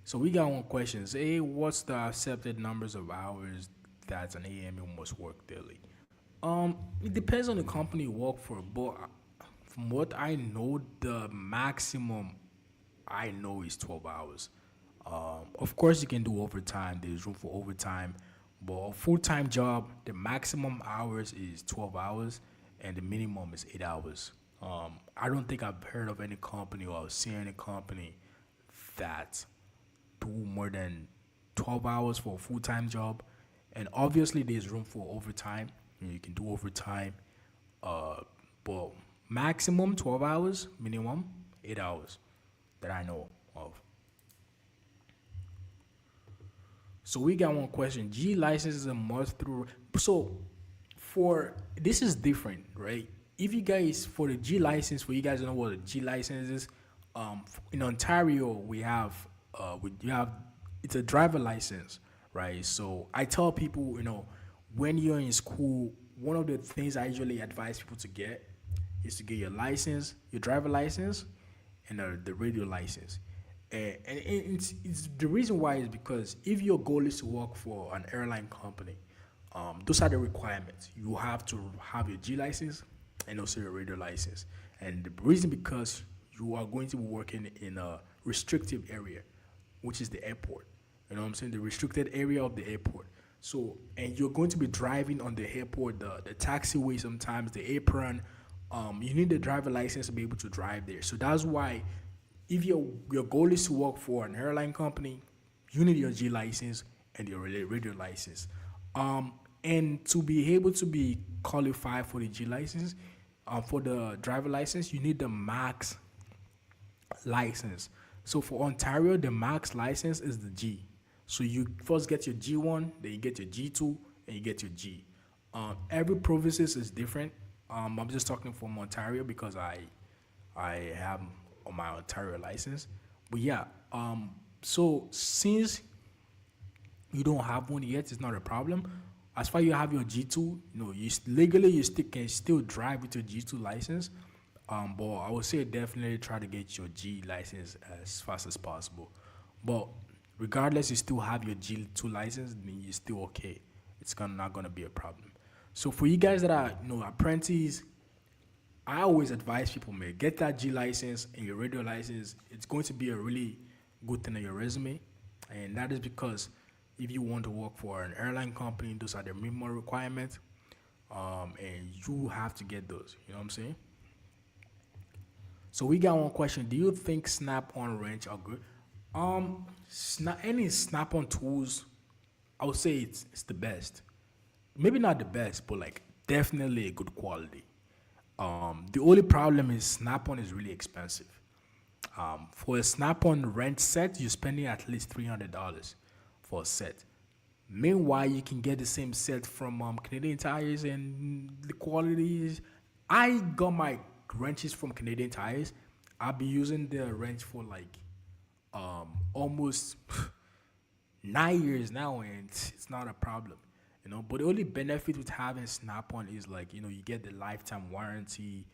So we got one question. Say, what's the accepted numbers of hours that an AMU must work daily? It depends on the company you work for, but from what I know, the maximum I know is 12 hours. Of course, you can do overtime. There's room for overtime, but a full-time job, the maximum hours is 12 hours, and the minimum is 8 hours. I don't think I've heard of any company or seen any company that do more than 12 hours for a full-time job. And obviously there's room for overtime. You can do overtime, uh, but maximum 12 hours, minimum 8 hours that I know of. So we got one question. G license is a must through. So for this is different, right? If you guys for the G license, for you guys don't know what a G license is, in Ontario we have you have it's a driver license, right? So I tell people, when you're in school, one of the things I usually advise people to get is to get your license, your driver license, and the radio license. And it's the reason why is because if your goal is to work for an airline company, those are the requirements. You have to have your G license and also your radio license. And the reason because you are going to be working in a restrictive area, which is the airport. You know what I'm saying? The restricted area of the airport. So, and you're going to be driving on the airport, the taxiway sometimes, the apron. You need the driver license to be able to drive there. So that's why if your goal is to work for an airline company, you need your G license and your radio license. And to be able to be qualified for the G license, for the driver license, you need the max license. So for Ontario, the max license is the G. So you first get your G1, then you get your G2, and you get your G. Every provinces is different. I'm just talking from Ontario because I have on my Ontario license. But yeah, so since you don't have one yet, it's not a problem. As far as you have your G2, legally you still can still drive with your G2 license. But I would say definitely try to get your G license as fast as possible. But regardless, you still have your G2 license, then you're still okay. It's not gonna be a problem. So for you guys that are apprentices, I always advise people, man, get that G license and your radio license. It's going to be a really good thing on your resume, and that is because if you want to work for an airline company, those are the minimum requirements, and you have to get those. You know what I'm saying? So we got one question. Do you think Snap-on wrench are good? Any Snap-on tools, I would say it's the best maybe not the best, but like definitely a good quality. The only problem is Snap-on is really expensive. For a Snap-on rent set, you're spending at least $300 for a set. Meanwhile, you can get the same set from Canadian Tires, and the quality is. I got my wrenches from Canadian Tires. I've been using the wrench for like almost 9 years now, and it's not a problem. But the only benefit with having Snap-on is like you get the lifetime warranty.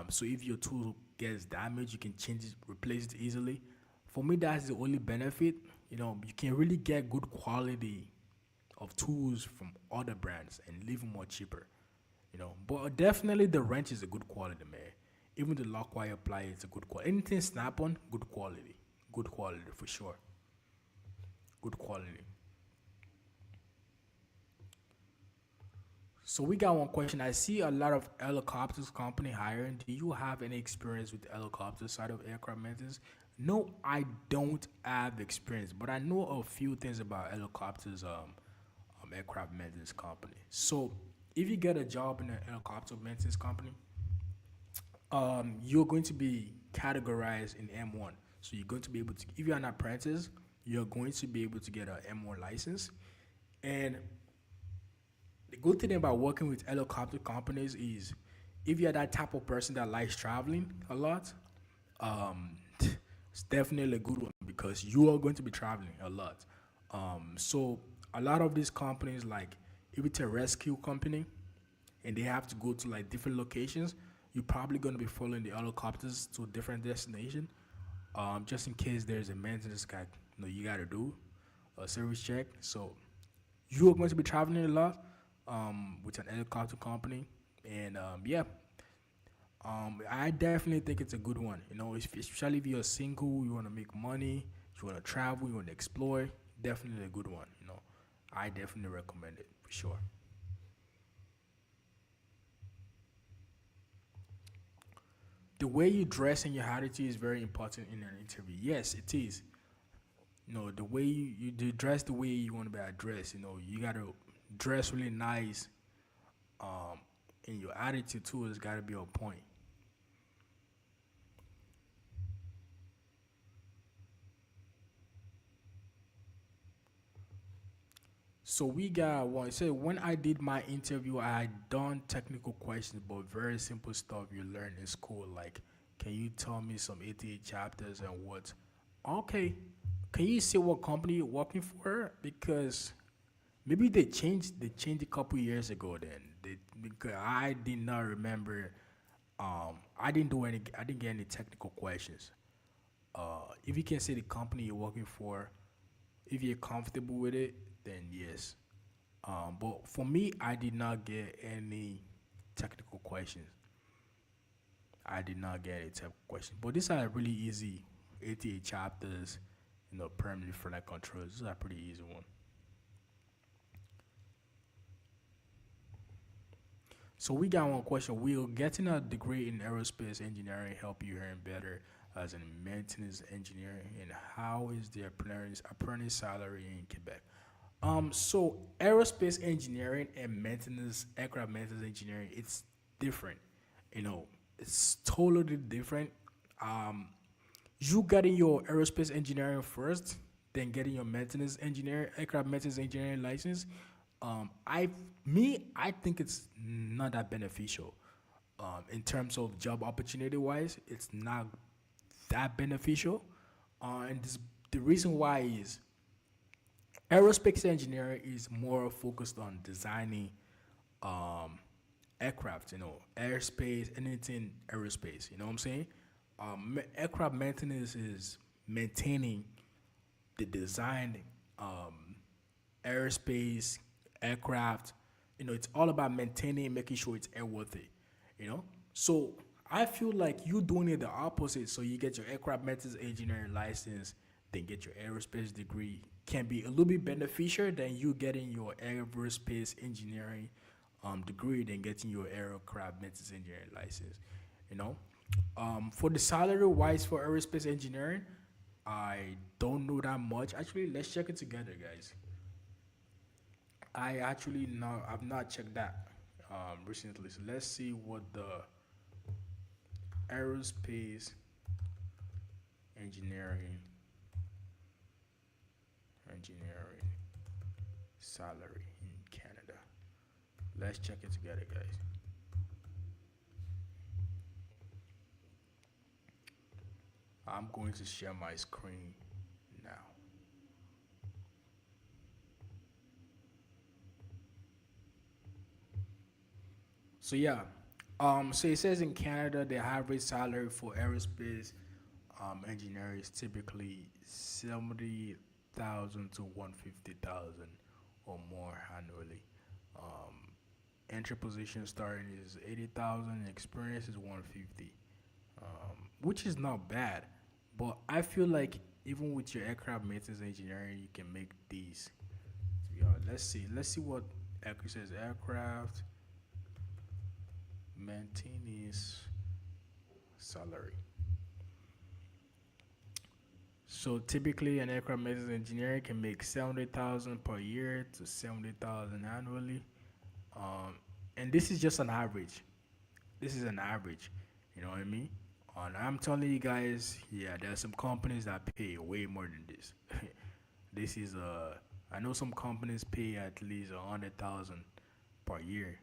So if your tool gets damaged, you can change it, replace it easily. For me, that's the only benefit. You can really get good quality of tools from other brands and leave them more cheaper. But definitely the wrench is a good quality, man. Even the lock wire plier is a good quality. Anything Snap-on, good quality for sure, good quality. So we got one question. I see a lot of helicopters company hiring. Do you have any experience with the helicopter side of aircraft maintenance? No, I don't have experience, but I know a few things about helicopters, aircraft maintenance company. So if you get a job in a helicopter maintenance company, you're going to be categorized in M1. So you're going to be able to, if you're an apprentice, you're going to be able to get an M1 license. And the good thing about working with helicopter companies is if you're that type of person that likes traveling a lot, it's definitely a good one because you are going to be traveling a lot. So a lot of these companies, like if it's a rescue company and they have to go to like different locations, you're probably going to be following the helicopters to a different destination, just in case there's a maintenance guy you got to do a service check. So you are going to be traveling a lot with an helicopter company, and yeah, I definitely think it's a good one. Especially if you're single, you want to make money, you want to travel, you want to explore. Definitely a good one. I definitely recommend it for sure. The way you dress and your attitude is very important in an interview. Yes, it is. The way you dress, the way you want to be addressed. You gotta dress really nice, um, and your attitude too has got to be on point. So we got one. It said when I did my interview, I done technical questions, but very simple stuff you learn in school. Like, can you tell me some ATA chapters and what? Okay, can you say what company you're working for? Because maybe they changed a couple years ago. Then because I did not remember. I didn't get any technical questions. If you can say the company you're working for, if you're comfortable with it, then yes. But for me, I did not get any technical questions. I did not get any technical questions. But these are really easy ATA chapters, permanently for like controls. These are pretty easy one. So we got one question. Will getting a degree in aerospace engineering help you earn better as a maintenance engineer? And how is the apprentice salary in Quebec? So aerospace engineering and aircraft maintenance engineering, it's different. It's totally different. Um, you getting your aerospace engineering first, then getting your aircraft maintenance engineering license. I think it's not that beneficial. In terms of job opportunity wise, it's not that beneficial. And the reason why is aerospace engineering is more focused on designing um, aircraft, airspace, anything aerospace. You know what I'm saying? Aircraft maintenance is maintaining the design, um, aerospace, aircraft. It's all about maintaining, making sure it's airworthy. You know, so I feel like you doing it the opposite. So you get your aircraft maintenance engineering license, then get your aerospace degree. Can be a little bit beneficial than you getting your aerospace engineering degree, then getting your aircraft maintenance engineering license. You know, for the salary wise for aerospace engineering, I don't know that much. Actually, let's check it together, guys. I actually not I've not checked that recently. So let's see what the aerospace engineering engineering salary in Canada. Let's check it together, guys. I'm going to share my screen now. So yeah, so it says in Canada the average salary for aerospace engineer is typically 70,000 to 150,000 or more annually. Um, Entry position starting is 80,000, experience is 150, which is not bad. But I feel like even with your aircraft maintenance engineering, you can make these. To be honest, let's see what says. Aircraft maintenance salary. So typically, an aircraft maintenance engineer can make 70,000 per year to 70,000 annually. Um, and this is just an average. This is an average. You know what I mean? And I'm telling you guys, yeah, there are some companies that pay way more than this. This is I know some companies pay at least 100,000 per year.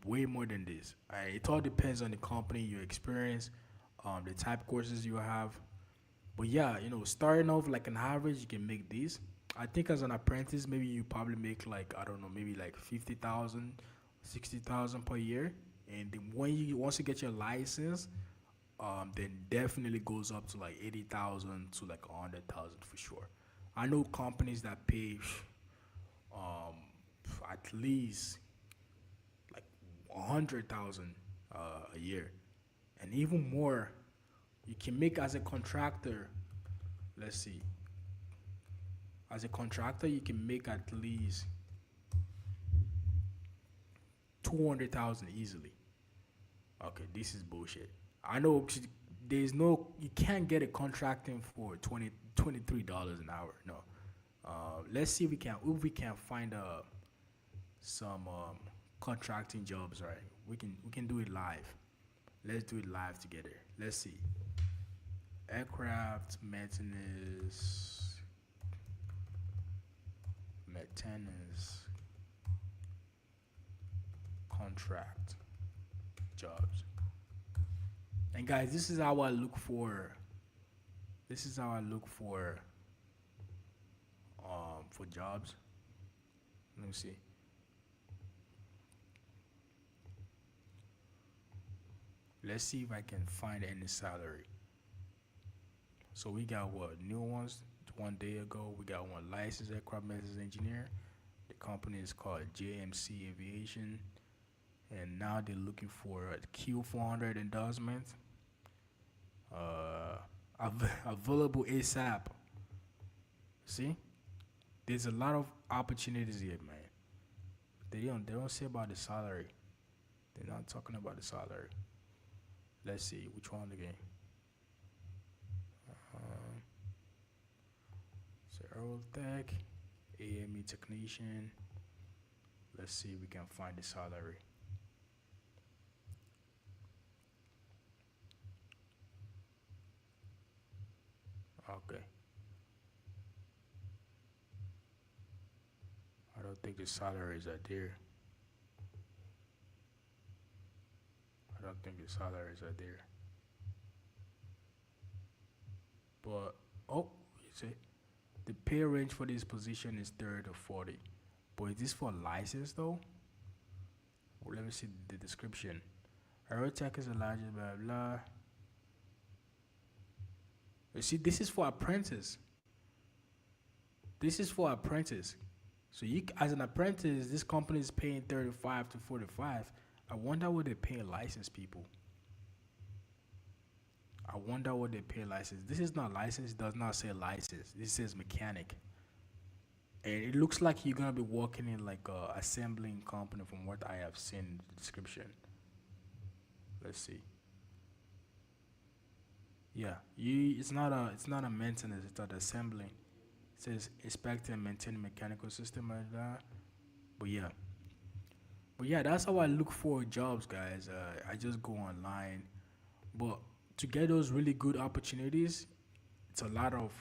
Way more than this. It all depends on the company, your experience, the type of courses you have. But yeah, starting off like an average, you can make these. I think as an apprentice, maybe you probably make like I don't know, maybe like 50,000, 60,000 per year. And then when you once you get your license, then definitely goes up to like 80,000 to like 100,000 for sure. I know companies that pay um, at least like 100,000 a year, and even more. You can make as a contractor. Let's see. As a contractor, you can make at least 200,000 easily. Okay, this is bullshit. I know there's no you can't get a contracting for 23 dollars an hour. No. Let's see if we can find some contracting jobs. Right, we can do it live. Let's do it live together. Let's see. Aircraft maintenance contract jobs. And guys, this is how I look for. This is how I look for jobs. Let me see. Let's see if I can find any salary. So we got what new ones 1 day ago. We got one licensed aircraft maintenance engineer. The company is called JMC Aviation, and now they're looking for a Q400 endorsement. Uh, Available ASAP. See, there's a lot of opportunities here, man. They don't say about the salary. They're not talking about the salary. Let's see which one again. Um, so Aerotech, AME technician. Let's see if we can find the salary. Okay. I don't think the salaries are there. I don't think the salaries are there. But oh, you see, the pay range for this position is 30 to 40. But is this for license though? Well, let me see the description. Aerotech is a large blah blah. You see, this is for apprentice. This is for apprentice. So as an apprentice, this company is paying 35 to 45. I wonder what they pay licensed people. I wonder what they pay license. This is not license. It does not say license. This says mechanic. And it looks like you're gonna be working in like a assembling company from what I have seen in the description. Let's see. Yeah, it's not a maintenance. It's an assembling. It says inspect and maintain mechanical system like that. But yeah, that's how I look for jobs, guys. I just go online, but to get those really good opportunities, it's a lot of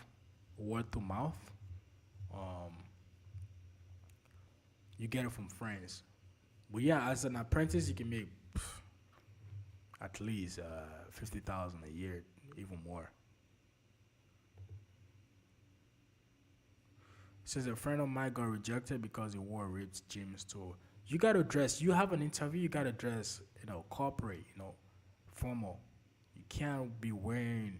word of mouth. Um, you get it from friends. But yeah, as an apprentice, you can make at least 50,000 a year, even more. Says a friend of mine got rejected because he wore ripped jeans too. You gotta dress. You have an interview. You gotta dress. Corporate. Formal. You can't be wearing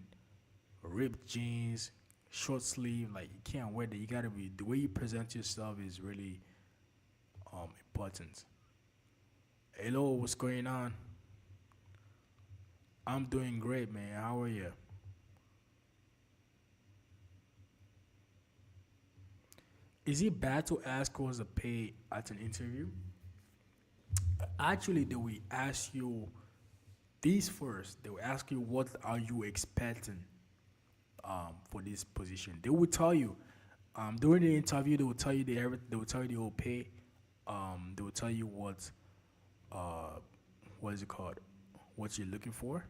ripped jeans, short sleeve. Like you can't wear that. You gotta be the way you present yourself is really important. Hello, what's going on? I'm doing great, man. How are you? Is it bad to ask what's the pay at an interview? Actually, they will ask you this first. They will ask you what are you expecting for this position. They will tell you during the interview. They will tell you they will tell you the whole pay. They will tell you uh, what is it called, what you're looking for,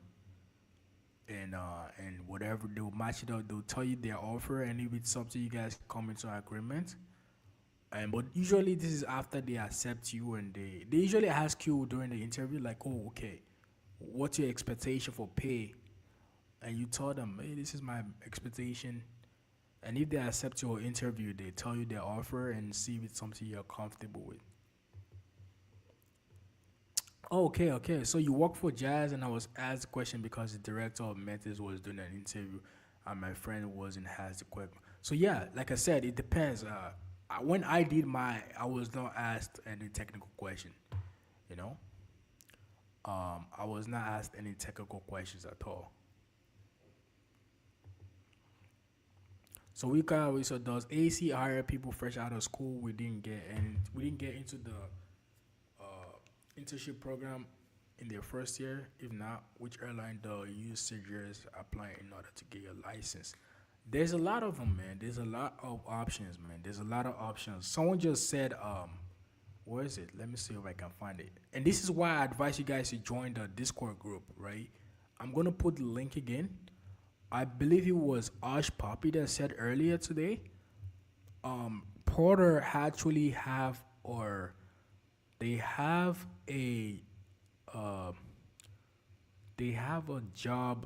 and whatever they will match it up. They will tell you their offer, and if it's something you guys come into agreement. And but usually this is after they accept you, and they usually ask you during the interview like, oh, okay, what's your expectation for pay? And you tell them, hey, this is my expectation. And if they accept your interview, they tell you their offer and see if it's something you're comfortable with. Oh, okay, okay. So you work for Jazz, and I was asked the question because the director of Metis was doing an interview, and my friend wasn't has the question. So yeah, like I said, it depends. When I did I was not asked any technical question. You know, I was not asked any technical questions at all. So so does AC hire people fresh out of school? We didn't get into the internship program in their first year. If not, which airline do you suggest applying in order to get your license? There's a lot of them, man. There's a lot of options, man. There's a lot of options. Someone just said, where is it? Let me see if I can find it. And this is why I advise you guys to join the Discord group, right? I'm gonna put the link again. I believe it was Osh Poppy that said earlier today. Porter actually have or they have a uh, they have a job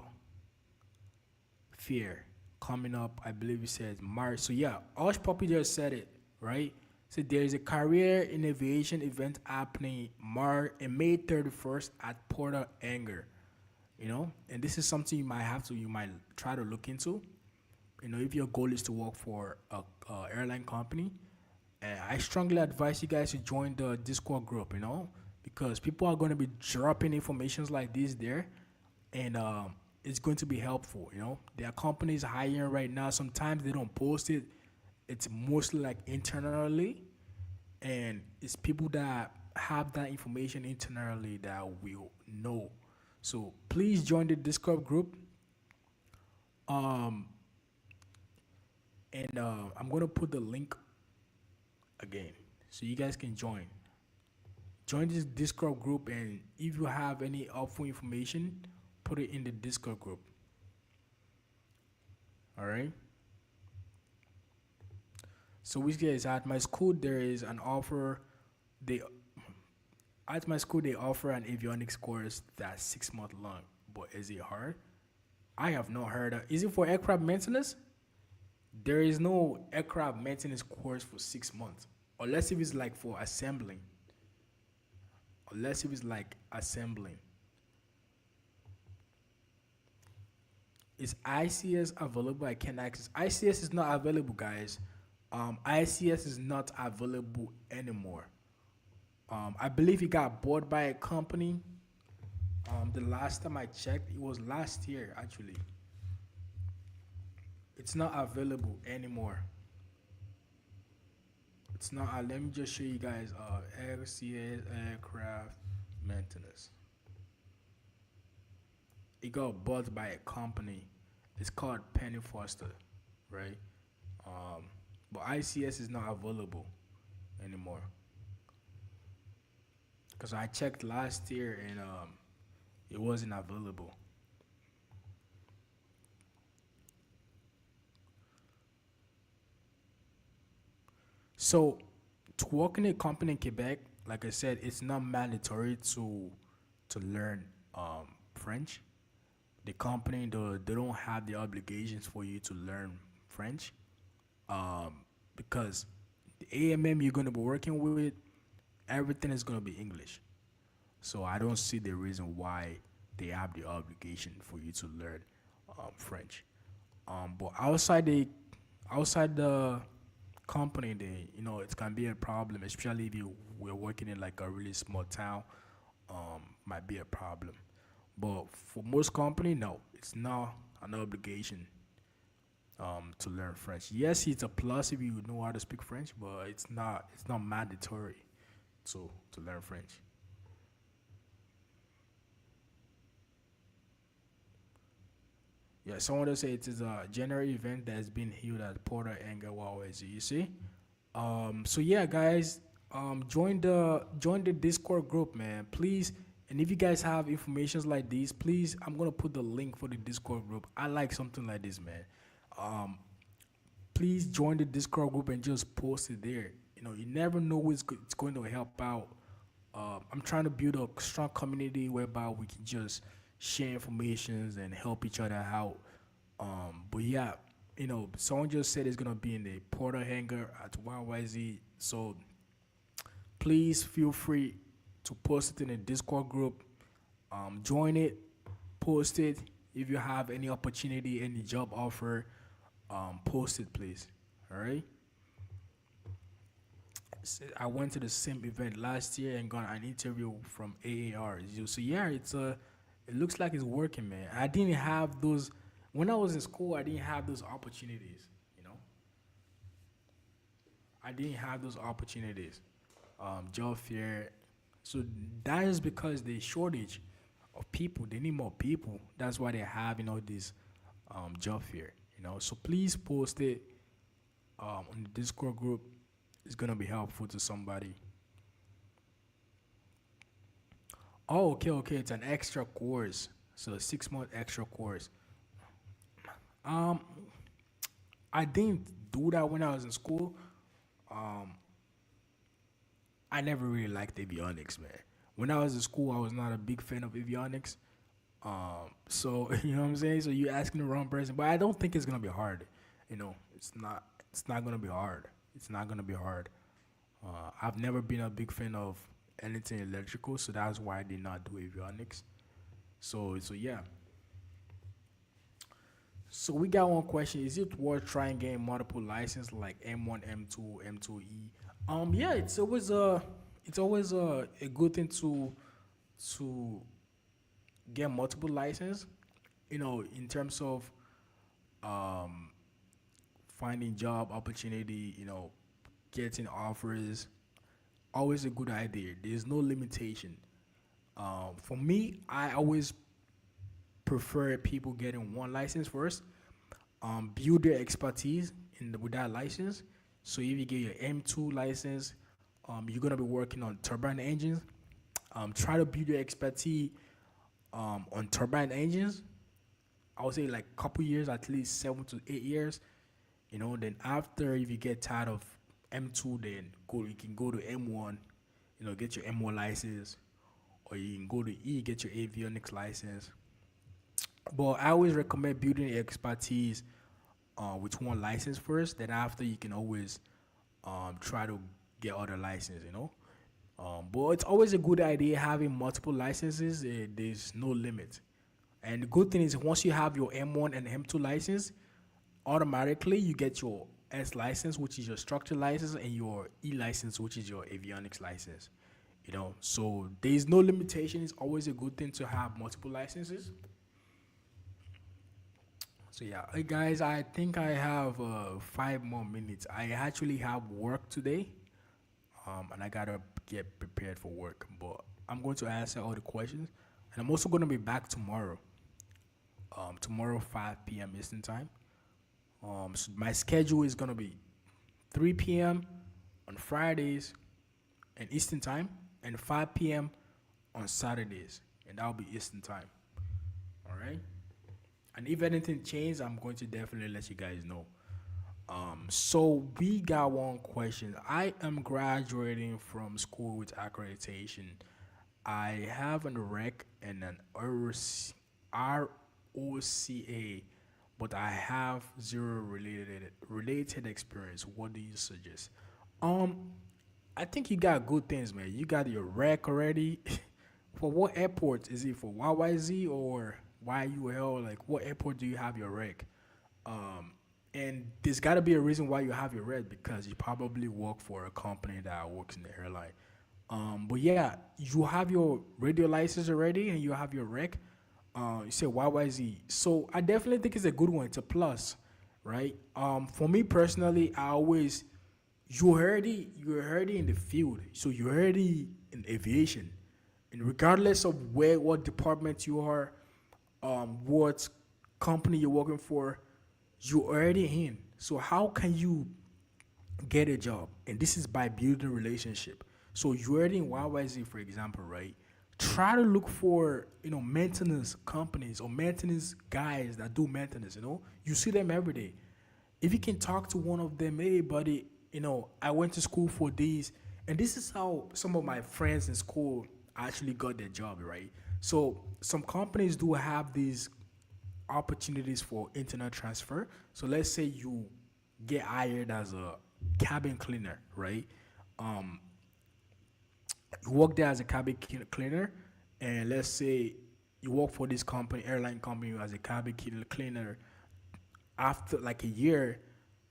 fair coming up. I believe it says March. So yeah, Osh Poppy just said it right. So there's a career in aviation event happening May 31st at Porter Anger. And this is something you might try to look into. If your goal is to work for a airline company, I strongly advise you guys to join the Discord group. Because people are going to be dropping informations like this there, and it's going to be helpful. There are companies hiring right now. Sometimes they don't post it. It's mostly like internally, and it's people that have that information internally that will know. So please join the Discord group. Um, and I'm gonna put the link again so you guys can join. Join this Discord group, and if you have any helpful information, put it in the Discord group. All right. So which guys at my school there is an offer. They At my school they offer an avionics course that's 6 months long. But is it hard? I have not heard of. Is it for aircraft maintenance? There is no aircraft maintenance course for 6 months, unless if it's like for assembling. Unless if it's like assembling. Is ICS available? I can't access. ICS is not available, guys. ICS is not available anymore. I believe he got bought by a company. The last time I checked, it was last year actually. It's not available anymore. It's not. Let me just show you guys. LCS aircraft maintenance. It got bought by a company. It's called Penny Foster, right? but ICS is not available anymore. Cause I checked last year and it wasn't available. So to work in a company in Quebec, like I said, it's not mandatory to learn French. The company they don't have the obligations for you to learn French, because the AMM you're gonna be working with, everything is gonna be English. So I don't see the reason why they have the obligation for you to learn French. But outside the company, they it can be a problem, especially if you we're working in like a really small town. Might be a problem. But for most company, no, it's not an obligation to learn French. Yes, it's a plus if you know how to speak French, but it's not mandatory to learn French. Yeah, someone else say it is a general event that has been held at Porter and Gawawazi. You see, so yeah, guys, join the Discord group, man. Please, and if you guys have informations like these, please, I'm gonna put the link for the Discord group. I like something like this, man. Um, please join the Discord group and just post it there. You never know it's going to help out. I'm trying to build a strong community whereby we can just share informations and help each other out. But yeah, someone just said it's gonna be in the Porter Hangar at YYZ. So please feel free to post it in the Discord group. Join it, post it. If you have any opportunity, any job offer, post it, please. All right. I went to the same event last year and got an interview from AAR. So yeah, it looks like it's working, man. I didn't have those when I was in school. I didn't have those opportunities. You know, I didn't have those opportunities. Job fair. So that is because the shortage of people. They need more people. That's why they have this job fair. So please post it on the Discord group. It's gonna be helpful to somebody. Oh, okay, okay. It's an extra course. So a 6 month extra course. Um, I didn't do that when I was in school. Um, I never really liked avionics, man. When I was in school, I was not a big fan of avionics. So you know what I'm saying. So you asking the wrong person, but I don't think it's gonna be hard. It's not. It's not gonna be hard. It's not gonna be hard. I've never been a big fan of anything electrical, so that's why I did not do avionics. So yeah. So we got one question: is it worth trying getting multiple license like M1, M2, M2E? Yeah, it's always a good thing to get multiple license. In terms of um finding job opportunity. Getting offers. Always a good idea. There's no limitation. For me, I always prefer people getting one license first, build their expertise with that license. So if you get your M2 license, you're gonna be working on turbine engines. Try to build your expertise on turbine engines. I would say like couple years, at least 7 to 8 years. Then after, if you get tired of M2, then you can go to M1. Get your M1 license, or you can go to E, get your avionics license. But I always recommend building your expertise with one license first. Then after, you can always try to get other licenses. But it's always a good idea having multiple licenses. There's no limit. And the good thing is, once you have your M1 and M2 license, automatically you get your S license, which is your structure license, and your E license, which is your avionics license. So there's no limitation. It's always a good thing to have multiple licenses. So yeah, hey guys, I think I have 5 more minutes. I actually have work today, and I gotta get prepared for work. But I'm going to answer all the questions, and I'm also gonna be back tomorrow. Tomorrow 5 p.m. Eastern time. So my schedule is gonna be 3 p.m. on Fridays and Eastern time, and 5 p.m. on Saturdays, and that'll be Eastern time. All right. And if anything changes, I'm going to definitely let you guys know. So we got one question. I am graduating from school with accreditation. I have an REC and an ROCA, but I have zero related experience. What do you suggest? Um, I think you got good things, man. You got your REC already. For what airport is it for? YYZ or YUL? Like, what airport do you have your REC? Um, and there's got to be a reason why you have your red because you probably work for a company that works in the airline. But yeah, you have your radio license already and you have your rec. You say YYZ. So I definitely think it's a good one. It's a plus, right? For me personally, I always you're already in the field, so you're already in aviation, and regardless of where what department you are, what company you're working for, you're already in. So how can you get a job? And this is by building relationship. So you're already in YYZ, for example, right? Try to look for maintenance companies or maintenance guys that do maintenance. You see them every day. If you can talk to one of them, hey buddy, I went to school for these, and this is how some of my friends in school actually got their job, right? So some companies do have these opportunities for internet transfer. So let's say you get hired as a cabin cleaner, right? Um, you work there as a cleaner, and let's say you work for this company, airline company, as a cleaner. After like a year,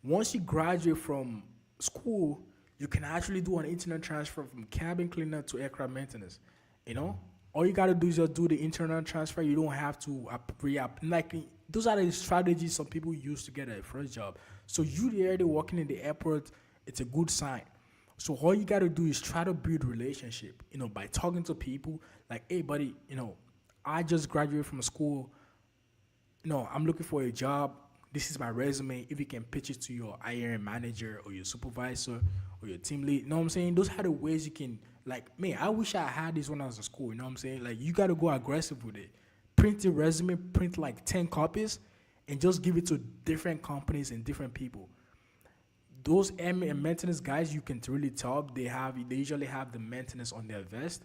once you graduate from school, you can actually do an internet transfer from cabin cleaner to aircraft maintenance. You know, all you gotta do is just do the internal transfer. You don't have to re-up. Like those are the strategies some people use to get a first job. So you already working in the airport, it's a good sign. So all you gotta do is try to build relationship. By talking to people like, hey buddy, I just graduated from school. I'm looking for a job. This is my resume. If you can pitch it to your hiring manager or your supervisor or your team lead, you know what I'm saying? Those are the ways you can, like, man, I wish I had this when I was in school, you know what I'm saying? Like, you got to go aggressive with it. Print your resume, print like 10 copies, and just give it to different companies and different people. Those maintenance guys, you can really tell they usually have the maintenance on their vest.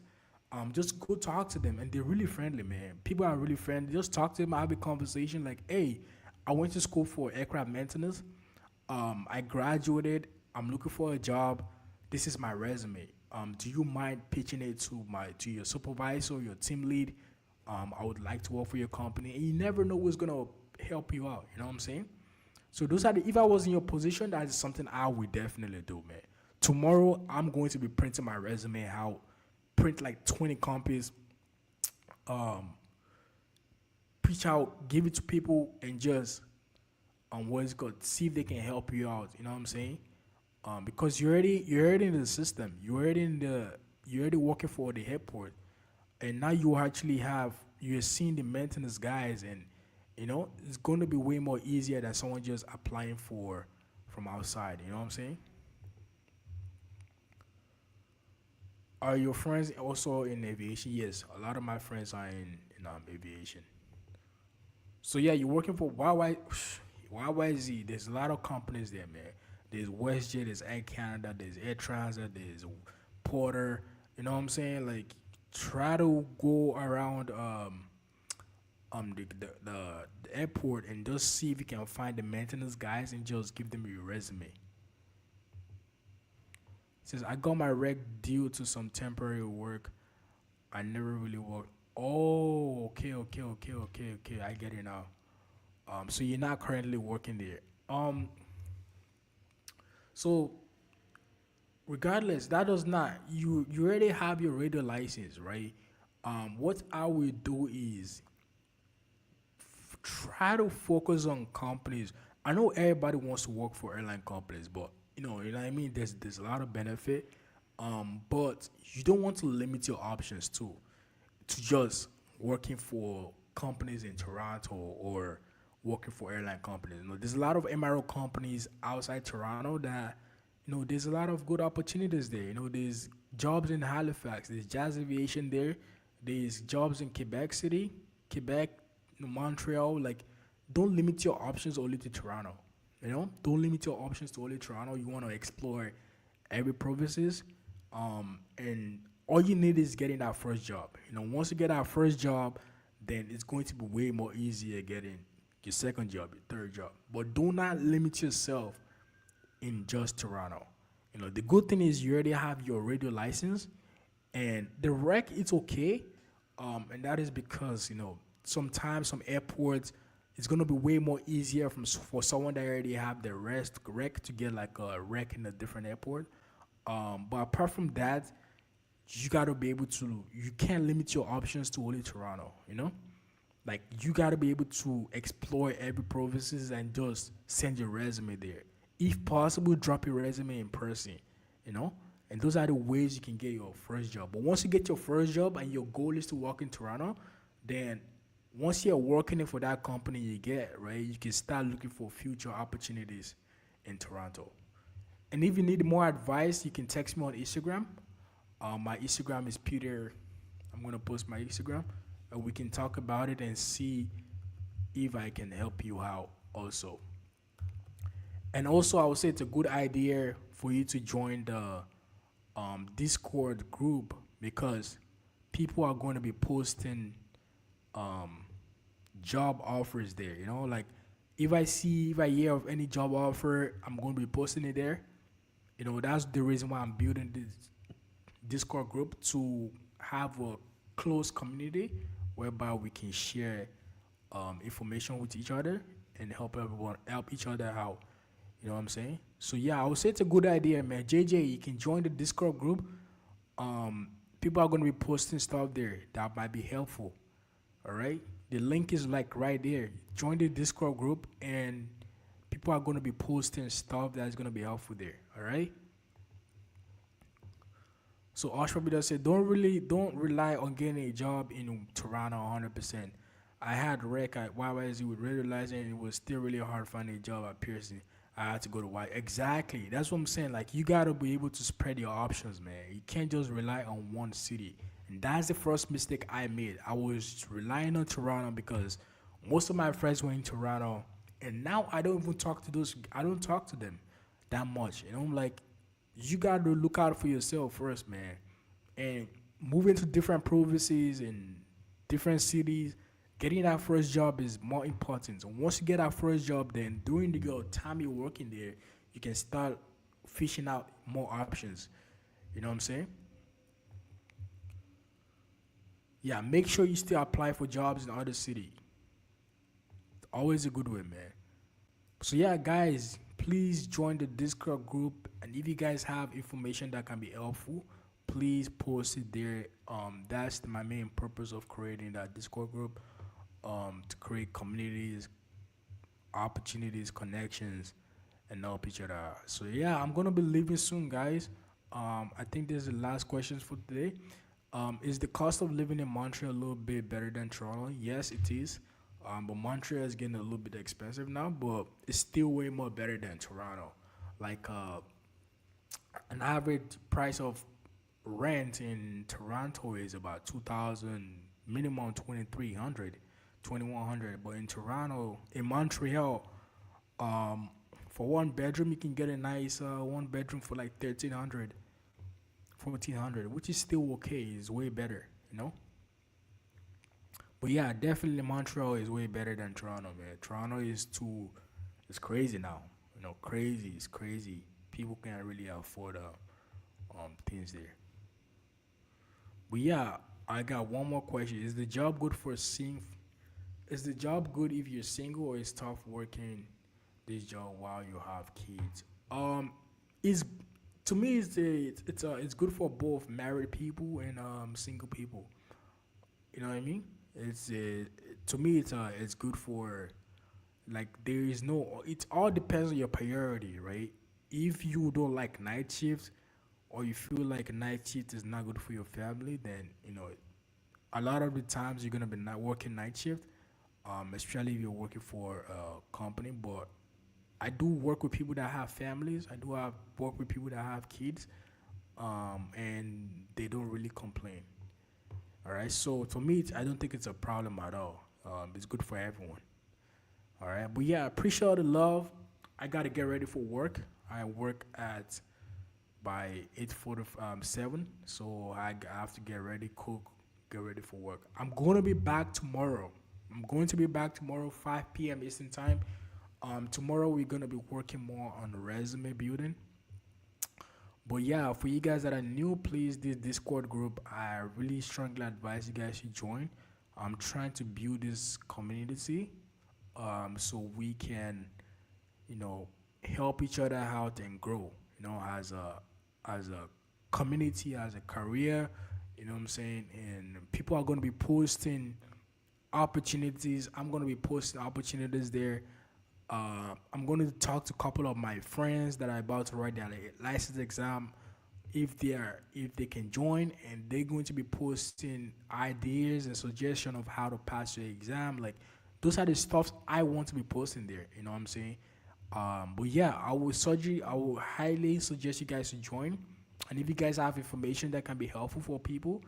Just go talk to them, and they're really friendly, man. People are really friendly. Just talk to them, have a conversation. Like, hey, I went to school for aircraft maintenance. I graduated. I'm looking for a job. This is my resume. Do you mind pitching it to your supervisor, your team lead? I would like to work for your company, and you never know who's gonna help you out. You know what I'm saying? So those are if I was in your position, that is something I would definitely do, man. Tomorrow I'm going to be printing my resume out, print like 20 copies, um, preach out, give it to people, and just what's good, see if they can help you out. You know what I'm saying? Because you're already in the system. You're already working for the airport, and now you're seeing the maintenance guys, and it's going to be way more easier than someone just applying for from outside. You know what I'm saying? Are your friends also in aviation? Yes, a lot of my friends are in aviation. So yeah, you're working for YYZ. There's a lot of companies there, man. There's WestJet, there's Air Canada, there's Air Transat, there's Porter. You know what I'm saying? Like, try to go around the airport and just see if you can find the maintenance guys and just give them your resume. It says I got my rec due to some temporary work. I never really worked. Oh, okay, okay, okay, okay, okay. I get it now. So you're not currently working there. So regardless, that does not you already have your radio license, right? What I will do is try to focus on companies. I know everybody wants to work for airline companies, but you know what I mean. There's a lot of benefit, but you don't want to limit your options too, to just working for companies in Toronto or working for airline companies. There's a lot of MRO companies outside Toronto that there's a lot of good opportunities there. There's jobs in Halifax, there's Jazz Aviation there, there's jobs in Quebec City, Quebec, Montreal. Like, don't limit your options only to Toronto. Don't limit your options to only Toronto. You want to explore every provinces, and all you need is getting that first job. Once you get that first job, then it's going to be way more easier getting your second job, your third job. But do not limit yourself in just Toronto. The good thing is you already have your radio license, and the rec it's okay, and that is because sometimes some airports it's gonna be way more easier for someone that already have the rest rec to get like a rec in a different airport. But apart from that, you gotta be able to. You can't limit your options to only Toronto. Like you gotta be able to explore every provinces and just send your resume there. If possible, drop your resume in person. You know, and those are the ways you can get your first job. But once you get your first job and your goal is to work in Toronto, then once you're working for that company you get right, you can start looking for future opportunities in Toronto. And if you need more advice, you can text me on Instagram. My Instagram is Peter. I'm gonna post my Instagram, and we can talk about it and see if I can help you out also. And also, I would say it's a good idea for you to join the Discord group because people are going to be posting um, job offers there. Like if I hear of any job offer, I'm going to be posting it there. That's the reason why I'm building this Discord group to have a close community whereby we can share information with each other and help each other out. You know what I'm saying? So yeah, I would say it's a good idea, man. JJ, you can join the Discord group. Um, People are gonna be posting stuff there that might be helpful. All right, the link is like right there. Join the Discord group, and people are gonna be posting stuff that's gonna be helpful there. All right. So Ashwabida said, don't rely on getting a job in Toronto 100%. I had rec at YYZ with realizing it was still really hard finding a job at Pearson. I had to go to Y. Exactly. That's what I'm saying. Like you gotta be able to spread your options, man. You can't just rely on one city. And that's the first mistake I made. I was relying on Toronto because most of my friends were in Toronto, and now I don't even talk to those. I don't talk to them that much. I'm like, you got to look out for yourself first, man. And moving to different provinces and different cities, getting that first job is more important. And once you get that first job, then during the time you're working there, you can start fishing out more options. You know what I'm saying? Yeah, make sure you still apply for jobs in other city. Always a good way, man. So yeah, guys, please join the Discord group, and if you guys have information that can be helpful, please post it there. That's my main purpose of creating that Discord group, to create communities, opportunities, connections, and help each other out. So yeah, I'm gonna be leaving soon, guys. I think this is the last questions for today. Is the cost of living in Montreal a little bit better than Toronto? Yes, it is. But Montreal is getting a little bit expensive now, but it's still way more better than Toronto. Like an average price of rent in Toronto is about 2,000, minimum 2,300, 2,100. But in Toronto, in Montreal, um, for one bedroom, you can get a nice one bedroom for like 1,300, 1,400, which is still okay. It's way better, you know. But yeah, definitely Montreal is way better than Toronto, man. Toronto is too, it's crazy now. Crazy. It's crazy. People can't really afford things there. But yeah, I got one more question. Is the job good for sing? Is the job good if you're single, or is tough working this job while you have kids? Is to me it's good for both married people and single people. You know what I mean? It's to me it's good for, like, there is no, it all depends on your priority, right? If you don't like night shifts, or you feel like a night shift is not good for your family, then a lot of the times you're gonna be not working night shift, especially if you're working for a company. But I do work with people that have families. I do have work with people that have kids, and they don't really complain. All right. So to me, I don't think it's a problem at all. It's good for everyone. All right. But yeah, I appreciate all the love. I gotta get ready for work. I work at by 8:47, so I have to get ready, cook, get ready for work. I'm gonna be back tomorrow. I'm going to be back tomorrow, 5 p.m. Eastern time. Tomorrow we're gonna be working more on resume building. But yeah, for you guys that are new, please this Discord group, I really strongly advise you guys to join. I'm trying to build this community, so we can, you know, help each other out and grow. You know, as a community, as a career. You know what I'm saying? And people are going to be posting opportunities. I'm going to be posting opportunities there. I'm going to talk to a couple of my friends that are about to write their license exam, if they can join, and they're going to be posting ideas and suggestion of how to pass your exam. Like those are the stuff I want to be posting there. You know what I'm saying? But yeah, I will highly suggest you guys to join. And if you guys have information that can be helpful for people,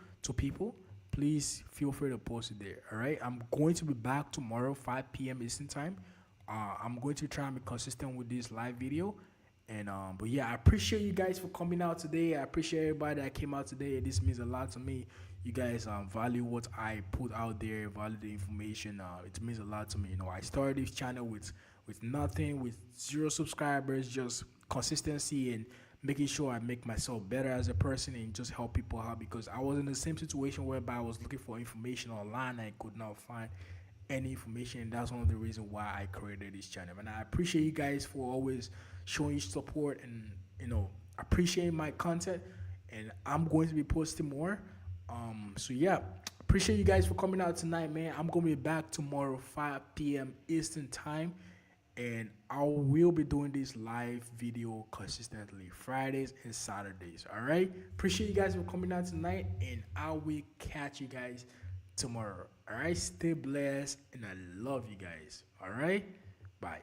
please feel free to post it there. All right. I'm going to be back tomorrow, 5 p.m. Eastern time. I'm going to try and be consistent with this live video. And but yeah, I appreciate you guys for coming out today. I appreciate everybody that came out today. This means a lot to me. You guys value what I put out there, value the information. It means a lot to me. You know, I started this channel with nothing, with zero subscribers, just consistency and making sure I make myself better as a person and just help people out, because I was in the same situation whereby I was looking for information online. I could not find any information, and that's one of the reasons why I created this channel. And I appreciate you guys for always showing support and, you know, appreciating my content. And I'm going to be posting more. So yeah, appreciate you guys for coming out tonight, man. I'm gonna be back tomorrow, 5 p.m. Eastern time, and I will be doing this live video consistently Fridays and Saturdays. All right. Appreciate you guys for coming out tonight, and I will catch you guys tomorrow. All right. Stay blessed, and I love you guys. All right. Bye.